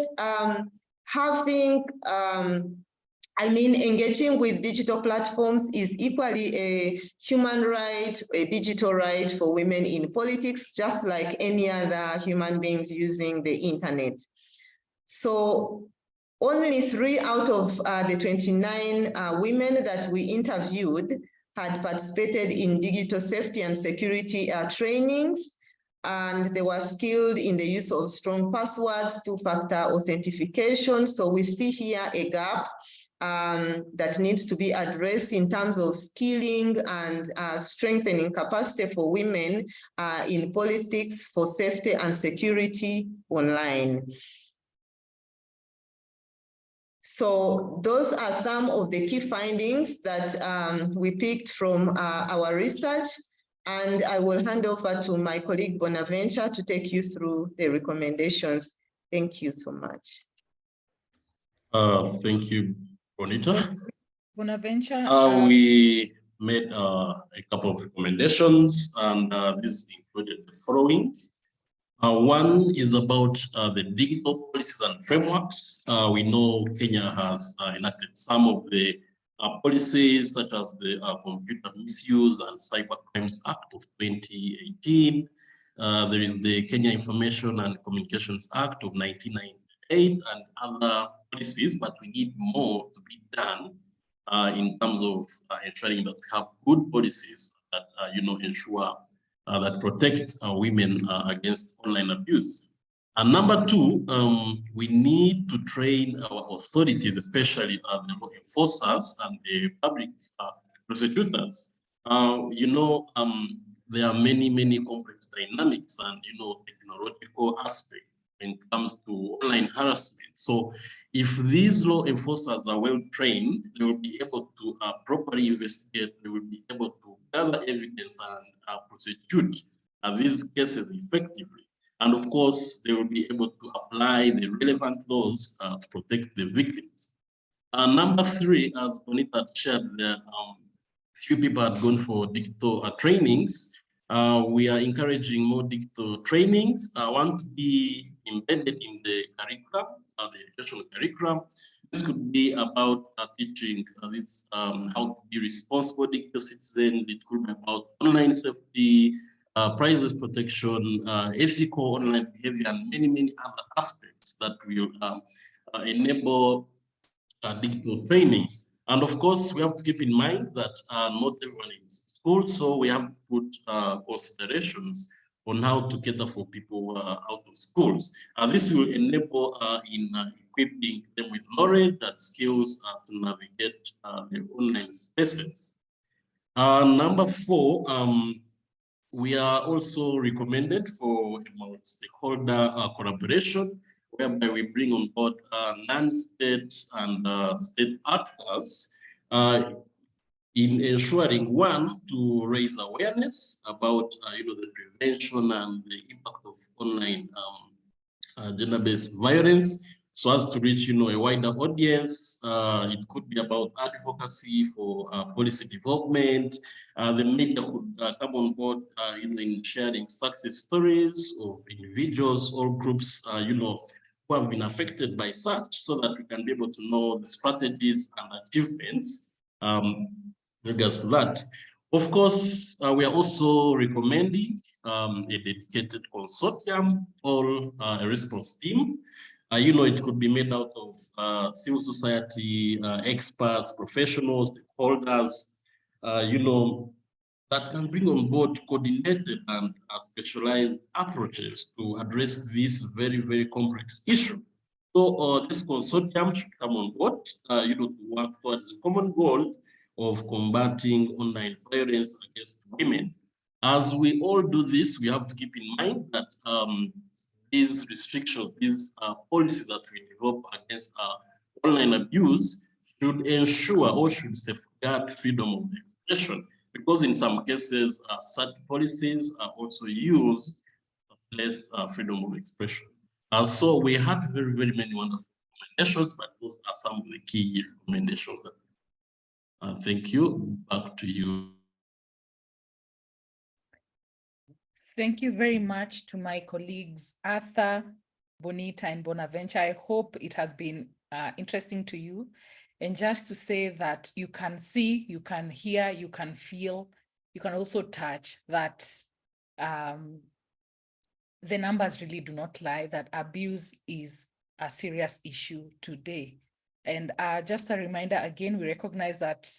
engaging with digital platforms is equally a human right, a digital right for women in politics, just like any other human beings using the internet. So only 3 out of the 29 women that we interviewed had participated in digital safety and security trainings, and they were skilled in the use of strong passwords, two-factor authentication. So we see here a gap that needs to be addressed in terms of skilling and strengthening capacity for women in politics for safety and security online. So those are some of the key findings that we picked from our research, and I will hand over to my colleague Bonaventure to take you through the recommendations. Thank you so much. Thank you, Bonita. Bonaventure. We made a couple of recommendations, and this included the following. One is about the digital policies and frameworks. We know Kenya has enacted some of the policies such as the Computer Misuse and Cyber Crimes Act of 2018. There is the Kenya Information and Communications Act of 1998 and other policies, but we need more to be done in terms of ensuring that we have good policies that ensure that protect women against online abuse. And number two, we need to train our authorities, especially the law enforcers and the public prosecutors. There are many complex dynamics and technological aspects when it comes to online harassment. So if these law enforcers are well trained, they will be able to properly investigate, they will be able to gather evidence and prosecute these cases effectively. And of course, they will be able to apply the relevant laws to protect the victims. Number three, as Bonita shared, there few people had gone for digital trainings. We are encouraging more digital trainings. I want to be embedded in the curriculum, the educational curriculum. This could be about teaching how to be responsible digital citizens. It could be about online safety, privacy protection, ethical online behavior, and many other aspects that will enable digital trainings. And of course, we have to keep in mind that not everyone is in school, so we have to put considerations on how to cater for people out of schools. This will enable in equipping them with knowledge and skills to navigate the online spaces. Number four, we are also recommended for a stakeholder collaboration, whereby we bring on board non-state and state actors in ensuring, one, to raise awareness about the prevention and the impact of online gender-based violence, so as to reach a wider audience. It could be about advocacy for policy development. The media could come on board in sharing success stories of individuals or groups who have been affected by such, so that we can be able to know the strategies and achievements in regards to that. Of course, we are also recommending a dedicated consortium or a response team. It could be made out of civil society, experts, professionals, stakeholders, that can bring on board coordinated and specialized approaches to address this very complex issue. So this consortium should come on board, to work towards the common goal of combating online violence against women. As we all do this, we have to keep in mind that these restrictions, these policies that we develop against online abuse should ensure or should safeguard freedom of expression, because in some cases, such policies are also used to place freedom of expression. So we had very many wonderful recommendations, but those are some of the key recommendations. Thank you. Back to you. Thank you very much to my colleagues, Arthur, Bonita, and Bonaventure. I hope it has been interesting to you. And just to say that you can see, you can hear, you can feel, you can also touch that the numbers really do not lie, that abuse is a serious issue today. And just a reminder, again, we recognize that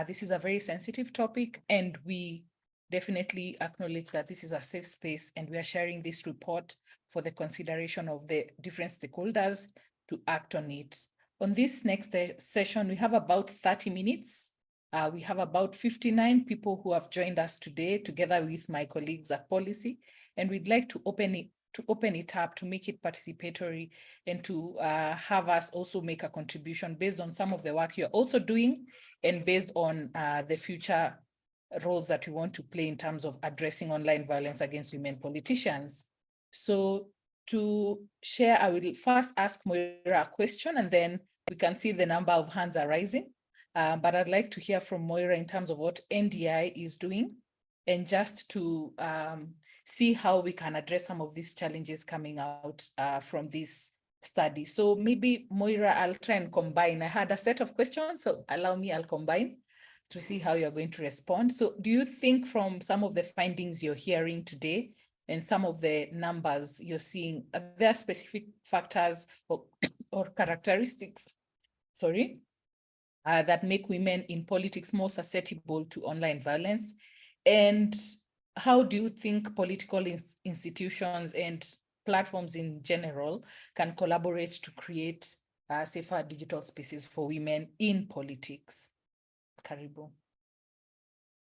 this is a very sensitive topic, and we definitely acknowledge that this is a safe space, and we are sharing this report for the consideration of the different stakeholders to act on it. On this next session, we have about 30 minutes. We have about 59 people who have joined us today, together with my colleagues at Policy, and we'd like to open it up to make it participatory and to have us also make a contribution based on some of the work you're also doing and based on the future roles that we want to play in terms of addressing online violence against women politicians. So to share, I will first ask Moira a question, and then we can see the number of hands are rising. But I'd like to hear from Moira in terms of what NDI is doing, and just to see how we can address some of these challenges coming out from this study. So maybe Moira, I'll try and combine. I had a set of questions, so allow me, I'll combine to see how you're going to respond. So do you think from some of the findings you're hearing today and some of the numbers you're seeing, are there specific factors or characteristics, that make women in politics more susceptible to online violence? And how do you think political institutions and platforms in general can collaborate to create safer digital spaces for women in politics? Karibu.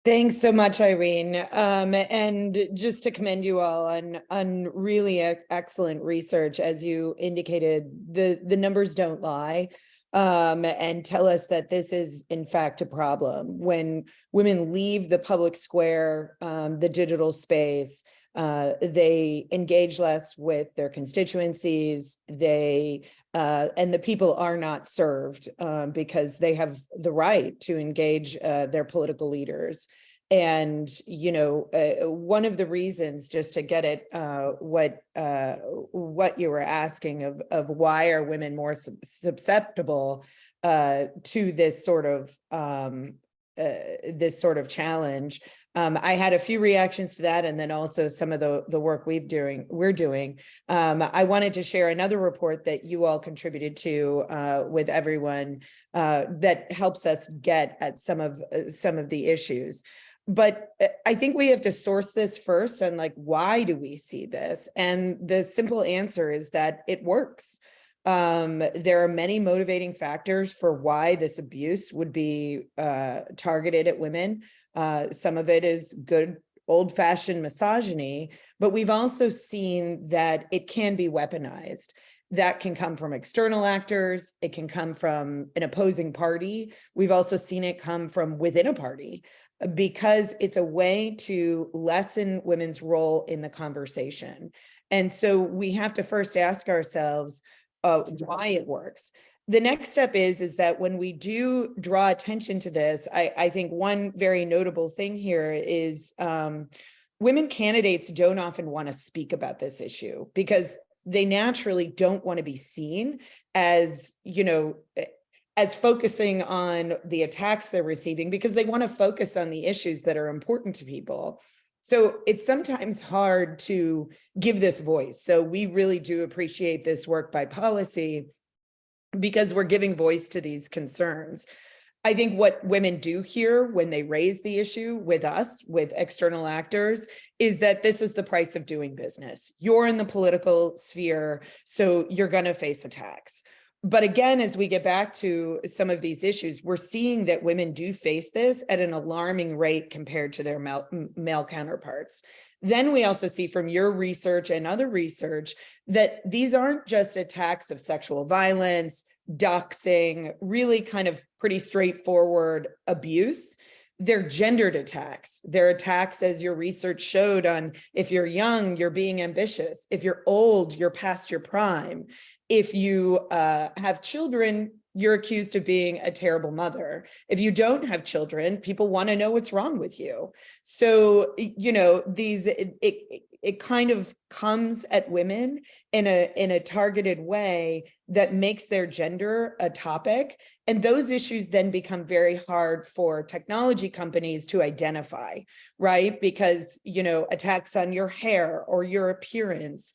Thanks so much, Irene. And just to commend you all on really excellent research. As you indicated, the numbers don't lie, and tell us that this is in fact a problem. When women leave the public square, the digital space, they engage less with their constituencies. And the people are not served because they have the right to engage their political leaders. And, you know, one of the reasons, just to get at what you were asking of why are women more susceptible to this sort of challenge. I had a few reactions to that, and then also some of the work we're doing. I wanted to share another report that you all contributed to with everyone that helps us get at some of the issues. But I think we have to source this first on like, why do we see this? And the simple answer is that it works. There are many motivating factors for why this abuse would be targeted at women. Some of it is good old-fashioned misogyny, but we've also seen that it can be weaponized. That can come from external actors. It can come from an opposing party. We've also seen it come from within a party, because it's a way to lessen women's role in the conversation. And so we have to first ask ourselves why it works. The next step is that when we do draw attention to this, I think one very notable thing here is women candidates don't often want to speak about this issue because they naturally don't want to be seen as, you know, as focusing on the attacks they're receiving, because they want to focus on the issues that are important to people. So it's sometimes hard to give this voice. So we really do appreciate this work by policy, because we're giving voice to these concerns. I think what women do here when they raise the issue with us, with external actors, is that this is the price of doing business. You're in the political sphere, so you're going to face attacks. But again, as we get back to some of these issues, we're seeing that women do face this at an alarming rate compared to their male counterparts. Then we also see from your research and other research that these aren't just attacks of sexual violence, doxing, really kind of pretty straightforward abuse. They're gendered attacks. They're attacks, as your research showed, on if you're young, you're being ambitious. If you're old, you're past your prime. If you have children, you're accused of being a terrible mother. If you don't have children, people want to know what's wrong with you. So, you know, it kind of comes at women in a targeted way that makes their gender a topic. And those issues then become very hard for technology companies to identify, right? Because, you know, attacks on your hair or your appearance,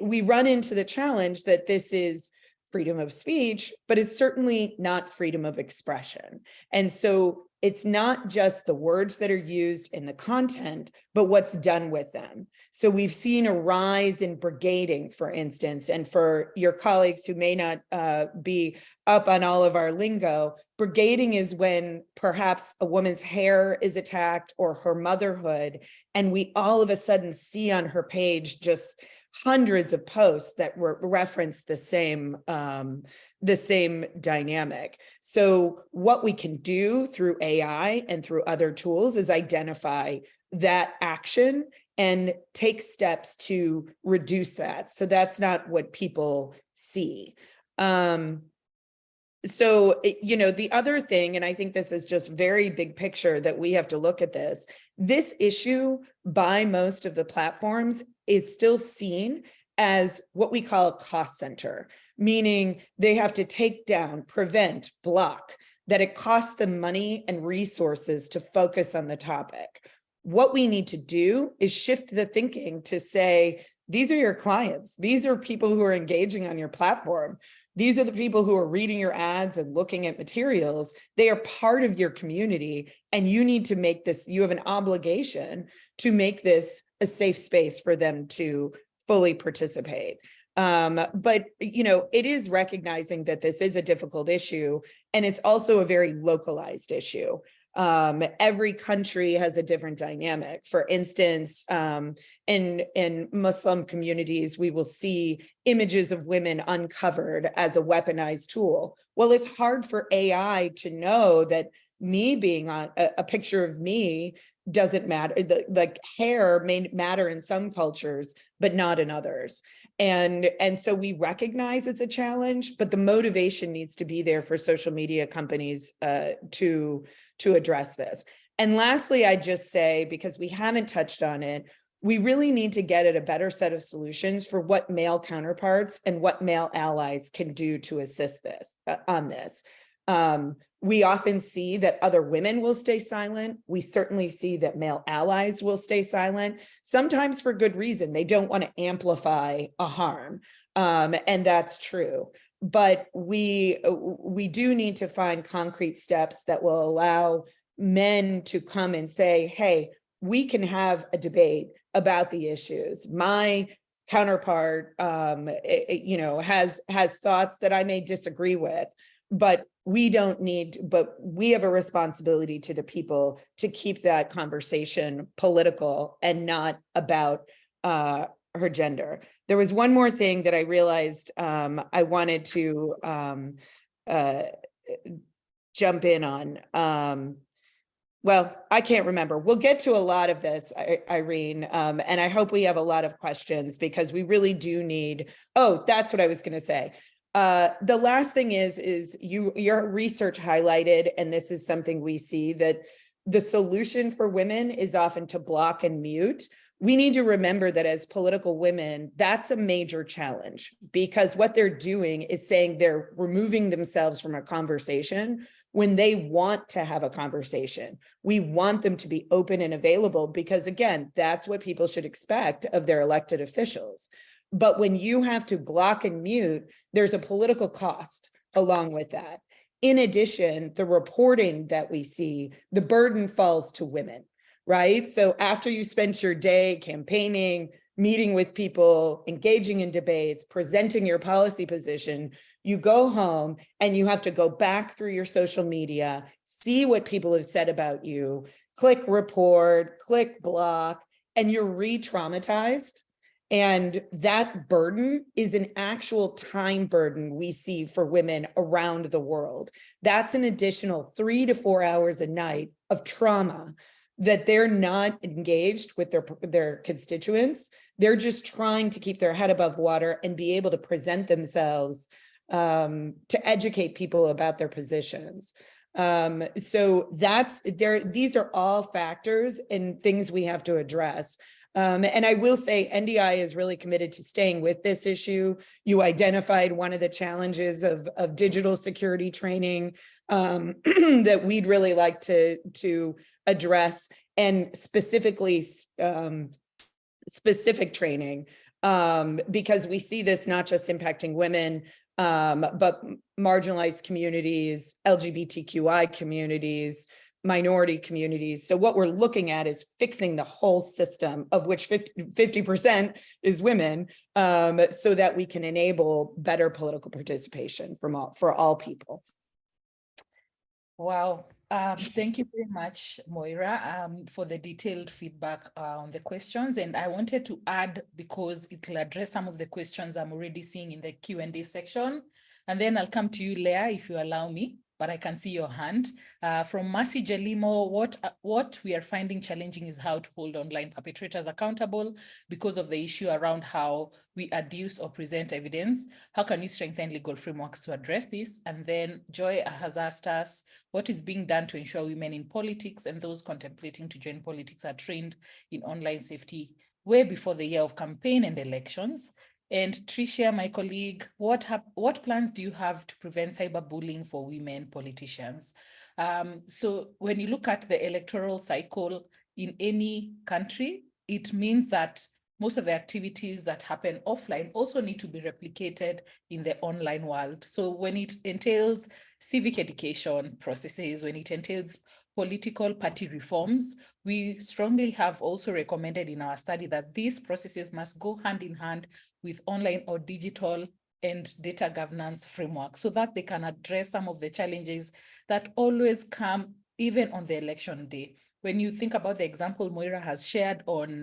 we run into the challenge that this is freedom of speech, but it's certainly not freedom of expression. And so it's not just the words that are used in the content, but what's done with them. So we've seen a rise in brigading, for instance, and for your colleagues who may not be up on all of our lingo, brigading is when perhaps a woman's hair is attacked or her motherhood, and we all of a sudden see on her page just hundreds of posts that reference the same dynamic. So what we can do through AI and through other tools is identify that action and take steps to reduce that. So that's not what people see. So, you know, the other thing, and I think this is just very big picture that we have to look at this issue by most of the platforms is still seen as what we call a cost center, meaning they have to take down, prevent, block, that it costs them money and resources to focus on the topic. What we need to do is shift the thinking to say, these are your clients. These are people who are engaging on your platform. These are the people who are reading your ads and looking at materials. They are part of your community, and you need to make this, you have an obligation to make this a safe space for them to fully participate. But, you know, it is recognizing that this is a difficult issue, and it's also a very localized issue. Every country has a different dynamic. For instance, in Muslim communities, we will see images of women uncovered as a weaponized tool. Well, it's hard for AI to know that me being on a picture of me doesn't matter. The hair may matter in some cultures, but not in others. And so we recognize it's a challenge, but the motivation needs to be there for social media companies to address this. And lastly, I just say, because we haven't touched on it, we really need to get at a better set of solutions for what male counterparts and what male allies can do to assist this on this. We often see that other women will stay silent. We certainly see that male allies will stay silent, sometimes for good reason. They don't want to amplify a harm, and that's true. But we do need to find concrete steps that will allow men to come and say, hey, we can have a debate about the issues. My counterpart, you know, has thoughts that I may disagree with, but we have a responsibility to the people to keep that conversation political and not about her gender. There was one more thing that I realized I wanted to jump in on. Well, I can't remember. We'll get to a lot of this, Irene, and I hope we have a lot of questions, because we really do need, oh, that's what I was going to say. The last thing is your research highlighted, and this is something we see, that the solution for women is often to block and mute. We need to remember that as political women, that's a major challenge, because what they're doing is saying they're removing themselves from a conversation when they want to have a conversation. We want them to be open and available, because again, that's what people should expect of their elected officials. But when you have to block and mute, there's a political cost along with that. In addition, the reporting that we see, the burden falls to women, right? So after you spent your day campaigning, meeting with people, engaging in debates, presenting your policy position, you go home and you have to go back through your social media, see what people have said about you, click report, click block, and you're re-traumatized. And that burden is an actual time burden we see for women around the world. That's an additional 3 to 4 hours a night of trauma that they're not engaged with their constituents. They're just trying to keep their head above water and be able to present themselves to educate people about their positions. So these are all factors and things we have to address. And I will say NDI is really committed to staying with this issue. You identified one of the challenges of digital security training that we'd really like to address, and specifically specific training, because we see this not just impacting women, but marginalized communities, LGBTQI communities, minority communities. So what we're looking at is fixing the whole system, of which 50% is women, so that we can enable better political participation for all people. Wow. Thank you very much, Moira, for the detailed feedback on the questions. And I wanted to add, because it will address some of the questions I'm already seeing in the Q&A section. And then I'll come to you, Leah, if you allow me, but I can see your hand. From Mercy Jelimo, what we are finding challenging is how to hold online perpetrators accountable because of the issue around how we adduce or present evidence. How can we strengthen legal frameworks to address this? And then Joy has asked us, what is being done to ensure women in politics and those contemplating to join politics are trained in online safety way before the year of campaign and elections? And Tricia, my colleague, what plans do you have to prevent cyberbullying for women politicians? So when you look at the electoral cycle in any country, it means that most of the activities that happen offline also need to be replicated in the online world. So when it entails civic education processes, when it entails political party reforms, we strongly have also recommended in our study that these processes must go hand in hand with online or digital and data governance framework so that they can address some of the challenges that always come even on the election day. When you think about the example Moira has shared on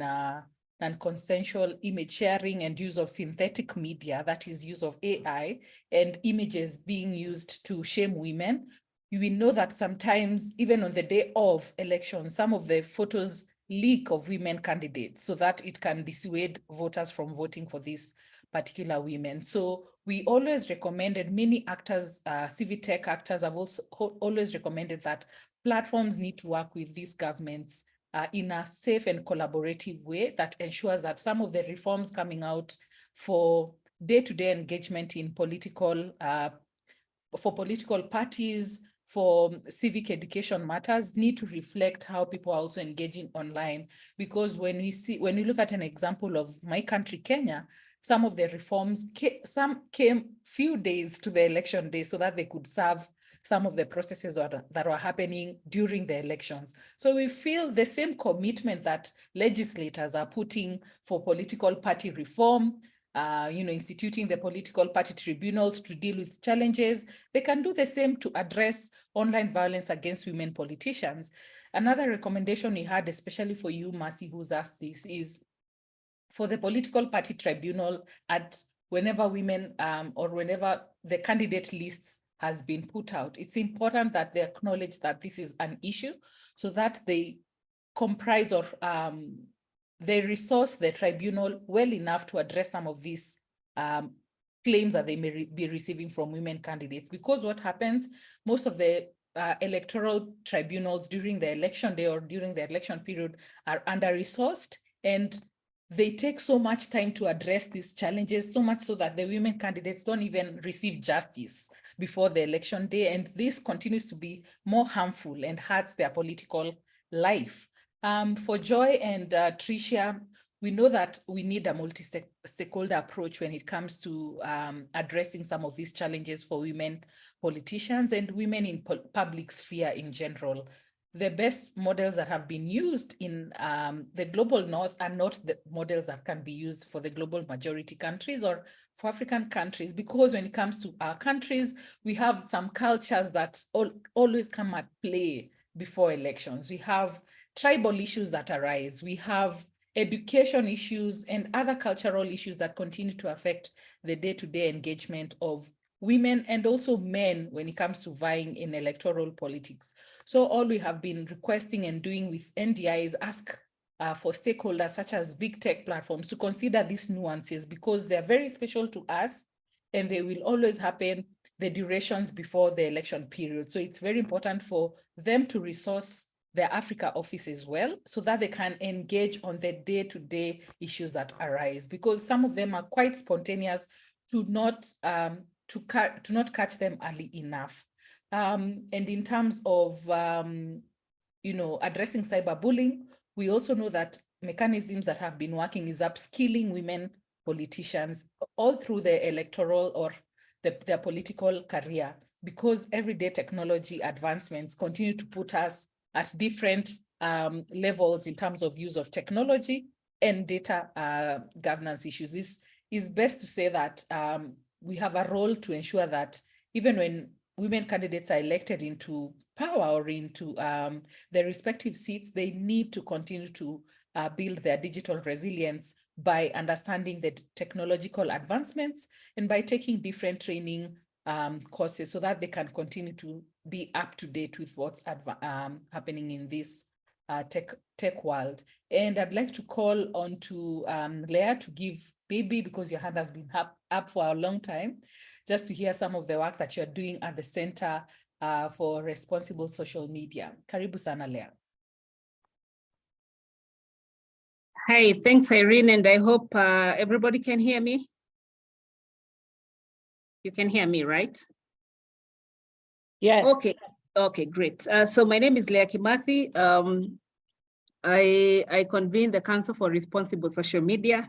non-consensual image sharing and use of synthetic media, that is use of AI and images being used to shame women, we know that sometimes even on the day of election, some of the photos leak of women candidates so that it can dissuade voters from voting for these particular women. So we always recommended, many actors, civic tech actors have also always recommended that platforms need to work with these governments in a safe and collaborative way that ensures that some of the reforms coming out for day-to-day engagement in political, for political parties, for civic education matters need to reflect how people are also engaging online. Because when we look at an example of my country, Kenya, some of the reforms, some came few days to the election day so that they could serve some of the processes that were happening during the elections. So we feel the same commitment that legislators are putting for political party reform, instituting the political party tribunals to deal with challenges, they can do the same to address online violence against women politicians. Another recommendation we had, especially for you, Mercy, who's asked this, is for the political party tribunal whenever women or whenever the candidate list has been put out, it's important that they acknowledge that this is an issue so that they comprise or they resource the tribunal well enough to address some of these claims that they may be receiving from women candidates. Because what happens, most of the electoral tribunals during the election day or during the election period are under-resourced, and they take so much time to address these challenges, so much so that the women candidates don't even receive justice before the election day. And this continues to be more harmful and hurts their political life. For Joy and Tricia, we know that we need a multi-stakeholder approach when it comes to addressing some of these challenges for women politicians and women in public sphere in general. The best models that have been used in the global north are not the models that can be used for the global majority countries or for African countries, because when it comes to our countries, we have some cultures that always come at play before elections. We have tribal issues that arise. We have education issues and other cultural issues that continue to affect the day-to-day engagement of women and also men when it comes to vying in electoral politics. So all we have been requesting and doing with NDI is ask for stakeholders such as big tech platforms to consider these nuances, because they're very special to us and they will always happen the durations before the election period. So it's very important for them to resource their Africa office as well, so that they can engage on the day-to-day issues that arise, because some of them are quite spontaneous to not catch them early enough. And in terms of addressing cyberbullying, we also know that mechanisms that have been working is upskilling women politicians all through the electoral or their political career, because everyday technology advancements continue to put us at different levels in terms of use of technology and data governance issues. This is best to say that we have a role to ensure that even when women candidates are elected into power or into their respective seats, they need to continue to build their digital resilience by understanding the technological advancements and by taking different training courses so that they can continue to be up to date with what's happening in this tech world. And I'd like to call on to Leah to give, maybe because your hand has been up for a long time, just to hear some of the work that you're doing at the Center for Responsible Social Media. Karibu sana, Leah. Hi, thanks, Irene, and I hope everybody can hear me. You can hear me, right? Yes. Okay, great. So my name is Leah Kimathi. I convene the Council for Responsible Social Media,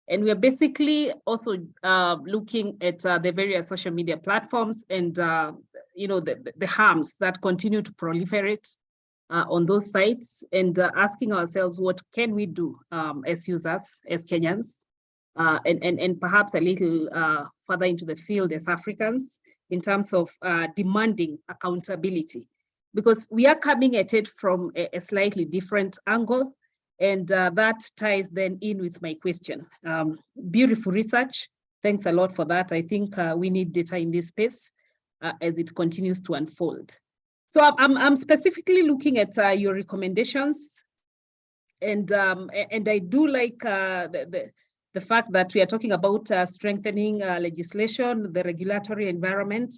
and we are basically also looking at the various social media platforms and the harms that continue to proliferate on those sites, and asking ourselves, what can we do as users, as Kenyans, and perhaps a little further into the field as Africans, in terms of demanding accountability, because we are coming at it from a slightly different angle, and that ties then in with my question. Beautiful research. Thanks a lot for that. I think we need data in this space as it continues to unfold. So I'm specifically looking at your recommendations, and I do like the fact that we are talking about strengthening legislation, the regulatory environment.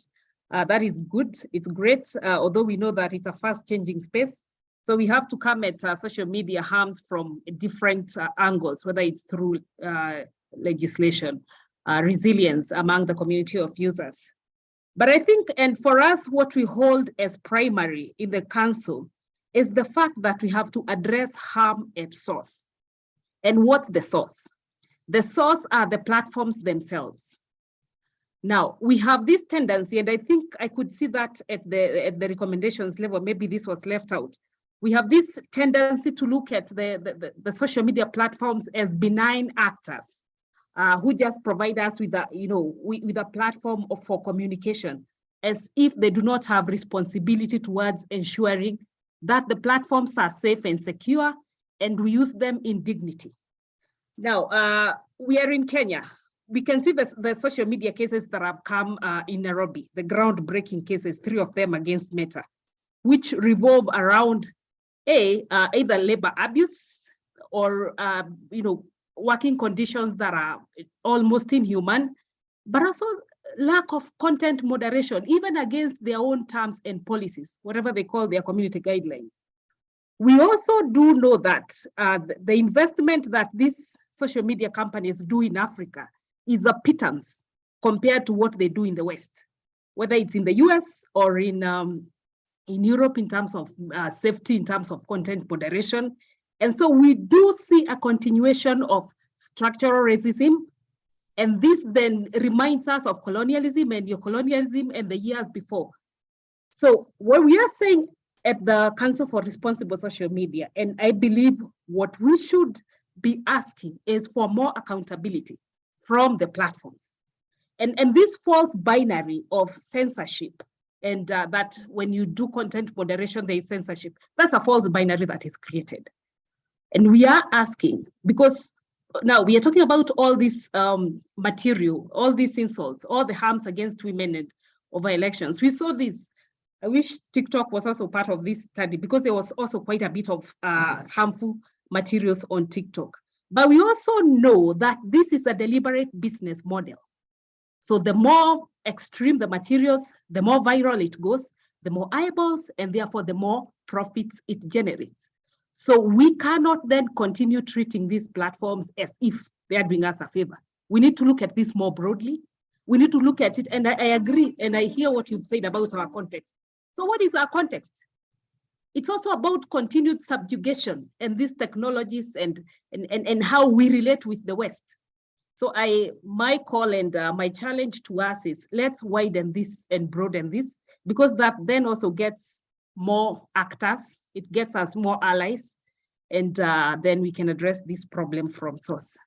That is good, it's great, although we know that it's a fast changing space. So we have to come at social media harms from different angles, whether it's through legislation, resilience among the community of users. But I think, and for us, what we hold as primary in the council is the fact that we have to address harm at source. And what's the source? The source are the platforms themselves. Now, we have this tendency, and I think I could see that at the recommendations level, maybe this was left out. We have this tendency to look at the social media platforms as benign actors who just provide us with a platform for communication, as if they do not have responsibility towards ensuring that the platforms are safe and secure, and we use them in dignity. Now, we are in Kenya. We can see the social media cases that have come in Nairobi, the groundbreaking cases, 3 of them against Meta, which revolve around either labor abuse or working conditions that are almost inhuman, but also lack of content moderation, even against their own terms and policies, whatever they call their community guidelines. We also do know that the investment that these social media companies do in Africa is a pittance compared to what they do in the West, whether it's in the US or in Europe in terms of safety, in terms of content moderation. And so we do see a continuation of structural racism. And this then reminds us of colonialism and neocolonialism and the years before. So what we are saying at the Council for Responsible Social Media, and I believe what we should be asking is for more accountability from the platforms. And this false binary of censorship, and that when you do content moderation, there is censorship. That's a false binary that is created. And we are asking, because now we are talking about all this material, all these insults, all the harms against women and over elections. We saw this. I wish TikTok was also part of this study, because there was also quite a bit of harmful materials on TikTok. But we also know that this is a deliberate business model. So the more extreme the materials, the more viral it goes, the more eyeballs, and therefore the more profits it generates. So we cannot then continue treating these platforms as if they are doing us a favor. We need to look at this more broadly. We need to look at it, and I agree, and I hear what you've said about our context. So what is our context? It's also about continued subjugation and these technologies and how we relate with the West. So my call and my challenge to us is, let's widen this and broaden this, because that then also gets more actors, it gets us more allies, and then we can address this problem from source.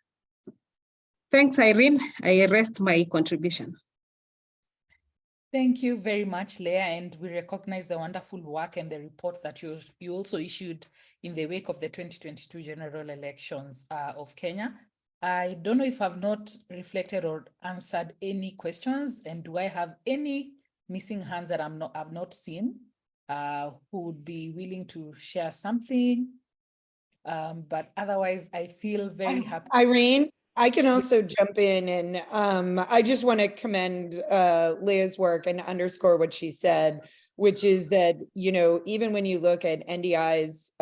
Thanks, Irene. I rest my contribution. Thank you very much, Leah, and we recognize the wonderful work and the report that you also issued in the wake of the 2022 general elections of Kenya. I don't know if I've not reflected or answered any questions, and do I have any missing hands that I've not seen who would be willing to share something? But otherwise, I feel very happy. Irene, I can also jump in, and I just want to commend Leah's work and underscore what she said, which is that, even when you look at NDI's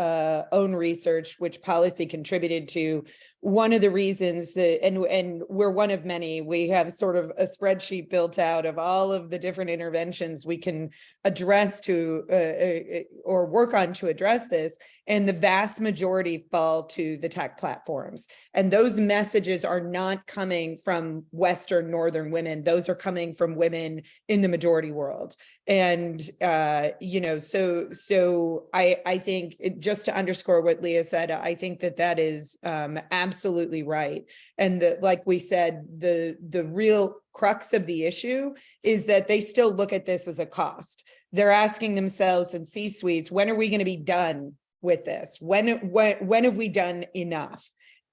own research, which policy contributed to, one of the reasons that, and we're one of many, we have sort of a spreadsheet built out of all of the different interventions we can address to, or work on to address this. And the vast majority fall to the tech platforms. And those messages are not coming from Western Northern women. Those are coming from women in the majority world. And, you know, so I think just to underscore what Leah said, I think that is absolutely right. And like we said, the real crux of the issue is that they still look at this as a cost. They're asking themselves in C-suites, when are we going to be done with this? When have we done enough?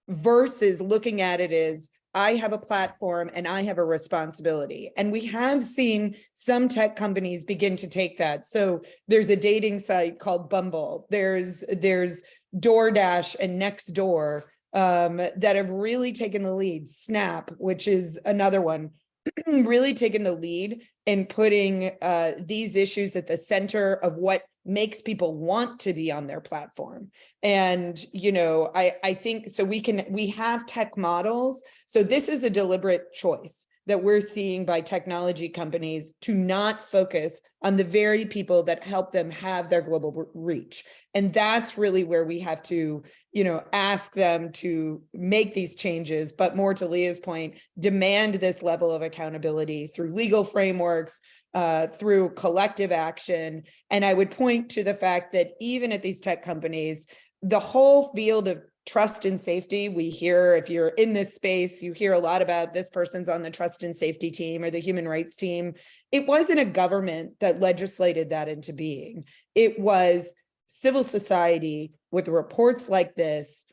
Versus looking at it as, I have a platform and I have a responsibility. And we have seen some tech companies begin to take that. So there's a dating site called Bumble. There's DoorDash and Nextdoor that have really taken the lead. Snap, which is another one, really taken the lead in putting these issues at the center of what makes people want to be on their platform. And, you know, I think so we have tech models. So this is a deliberate choice that we're seeing by technology companies to not focus on the very people that help them have their global reach. And that's really where we have to, you know, ask them to make these changes, but more to Leah's point, demand this level of accountability through legal frameworks, through collective action. And I would point to the fact that even at these tech companies, the whole field of trust and safety, we hear, if you're in this space, you hear a lot about this person's on the trust and safety team or the human rights team. It wasn't a government that legislated that into being. It was civil society with reports like this,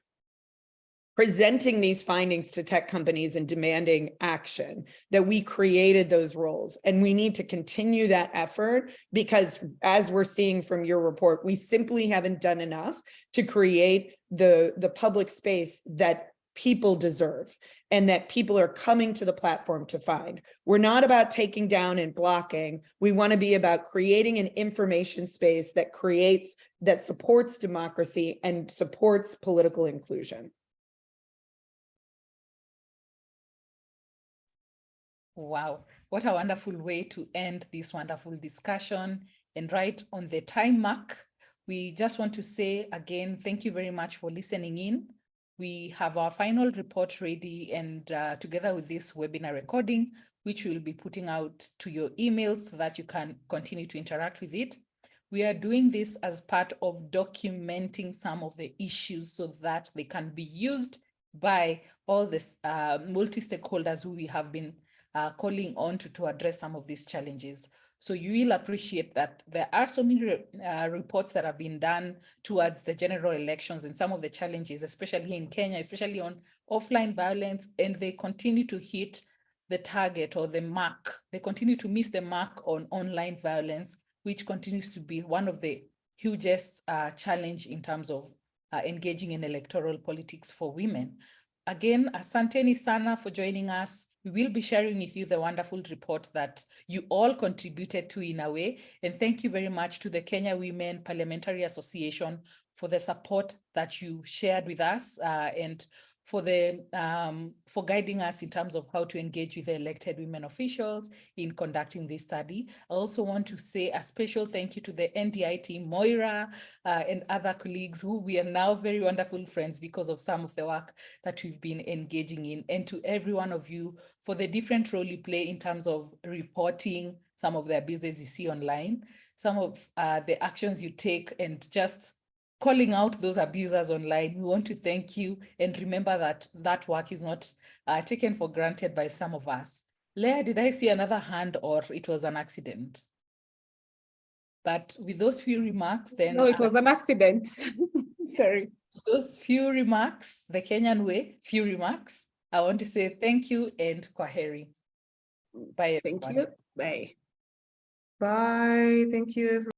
presenting these findings to tech companies and demanding action, that we created those roles. And we need to continue that effort because, as we're seeing from your report, we simply haven't done enough to create the public space that people deserve and that people are coming to the platform to find. We're not about taking down and blocking. We want to be about creating an information space that supports democracy and supports political inclusion. Wow, what a wonderful way to end this wonderful discussion. And right on the time mark, we just want to say again, thank you very much for listening in. We have our final report ready, and together with this webinar recording, which we'll be putting out to your emails so that you can continue to interact with it. We are doing this as part of documenting some of the issues so that they can be used by all the multi-stakeholders who we have been calling on to address some of these challenges. So you will appreciate that there are so many reports that have been done towards the general elections and some of the challenges, especially in Kenya, especially on offline violence, and they continue to hit the target or the mark. They continue to miss the mark on online violence, which continues to be one of the hugest challenge in terms of engaging in electoral politics for women. Again, asanteni sana for joining us. We will be sharing with you the wonderful report that you all contributed to in a way. And thank you very much to the Kenya Women Parliamentary Association for the support that you shared with us and for guiding us in terms of how to engage with the elected women officials in conducting this study. I also want to say a special thank you to the NDI team, Moira, and other colleagues who we are now very wonderful friends because of some of the work that we've been engaging in, and to every one of you for the different role you play in terms of reporting some of the abuses you see online, some of the actions you take, and just calling out those abusers online. We want to thank you and remember that that work is not taken for granted by some of us. Leah, did I see another hand or it was an accident? But with those few remarks, then— No, it was an accident. Sorry. Those few remarks, the Kenyan way, few remarks, I want to say thank you and kwaheri. Bye, everyone. Thank you. Bye. Bye. Thank you, everyone.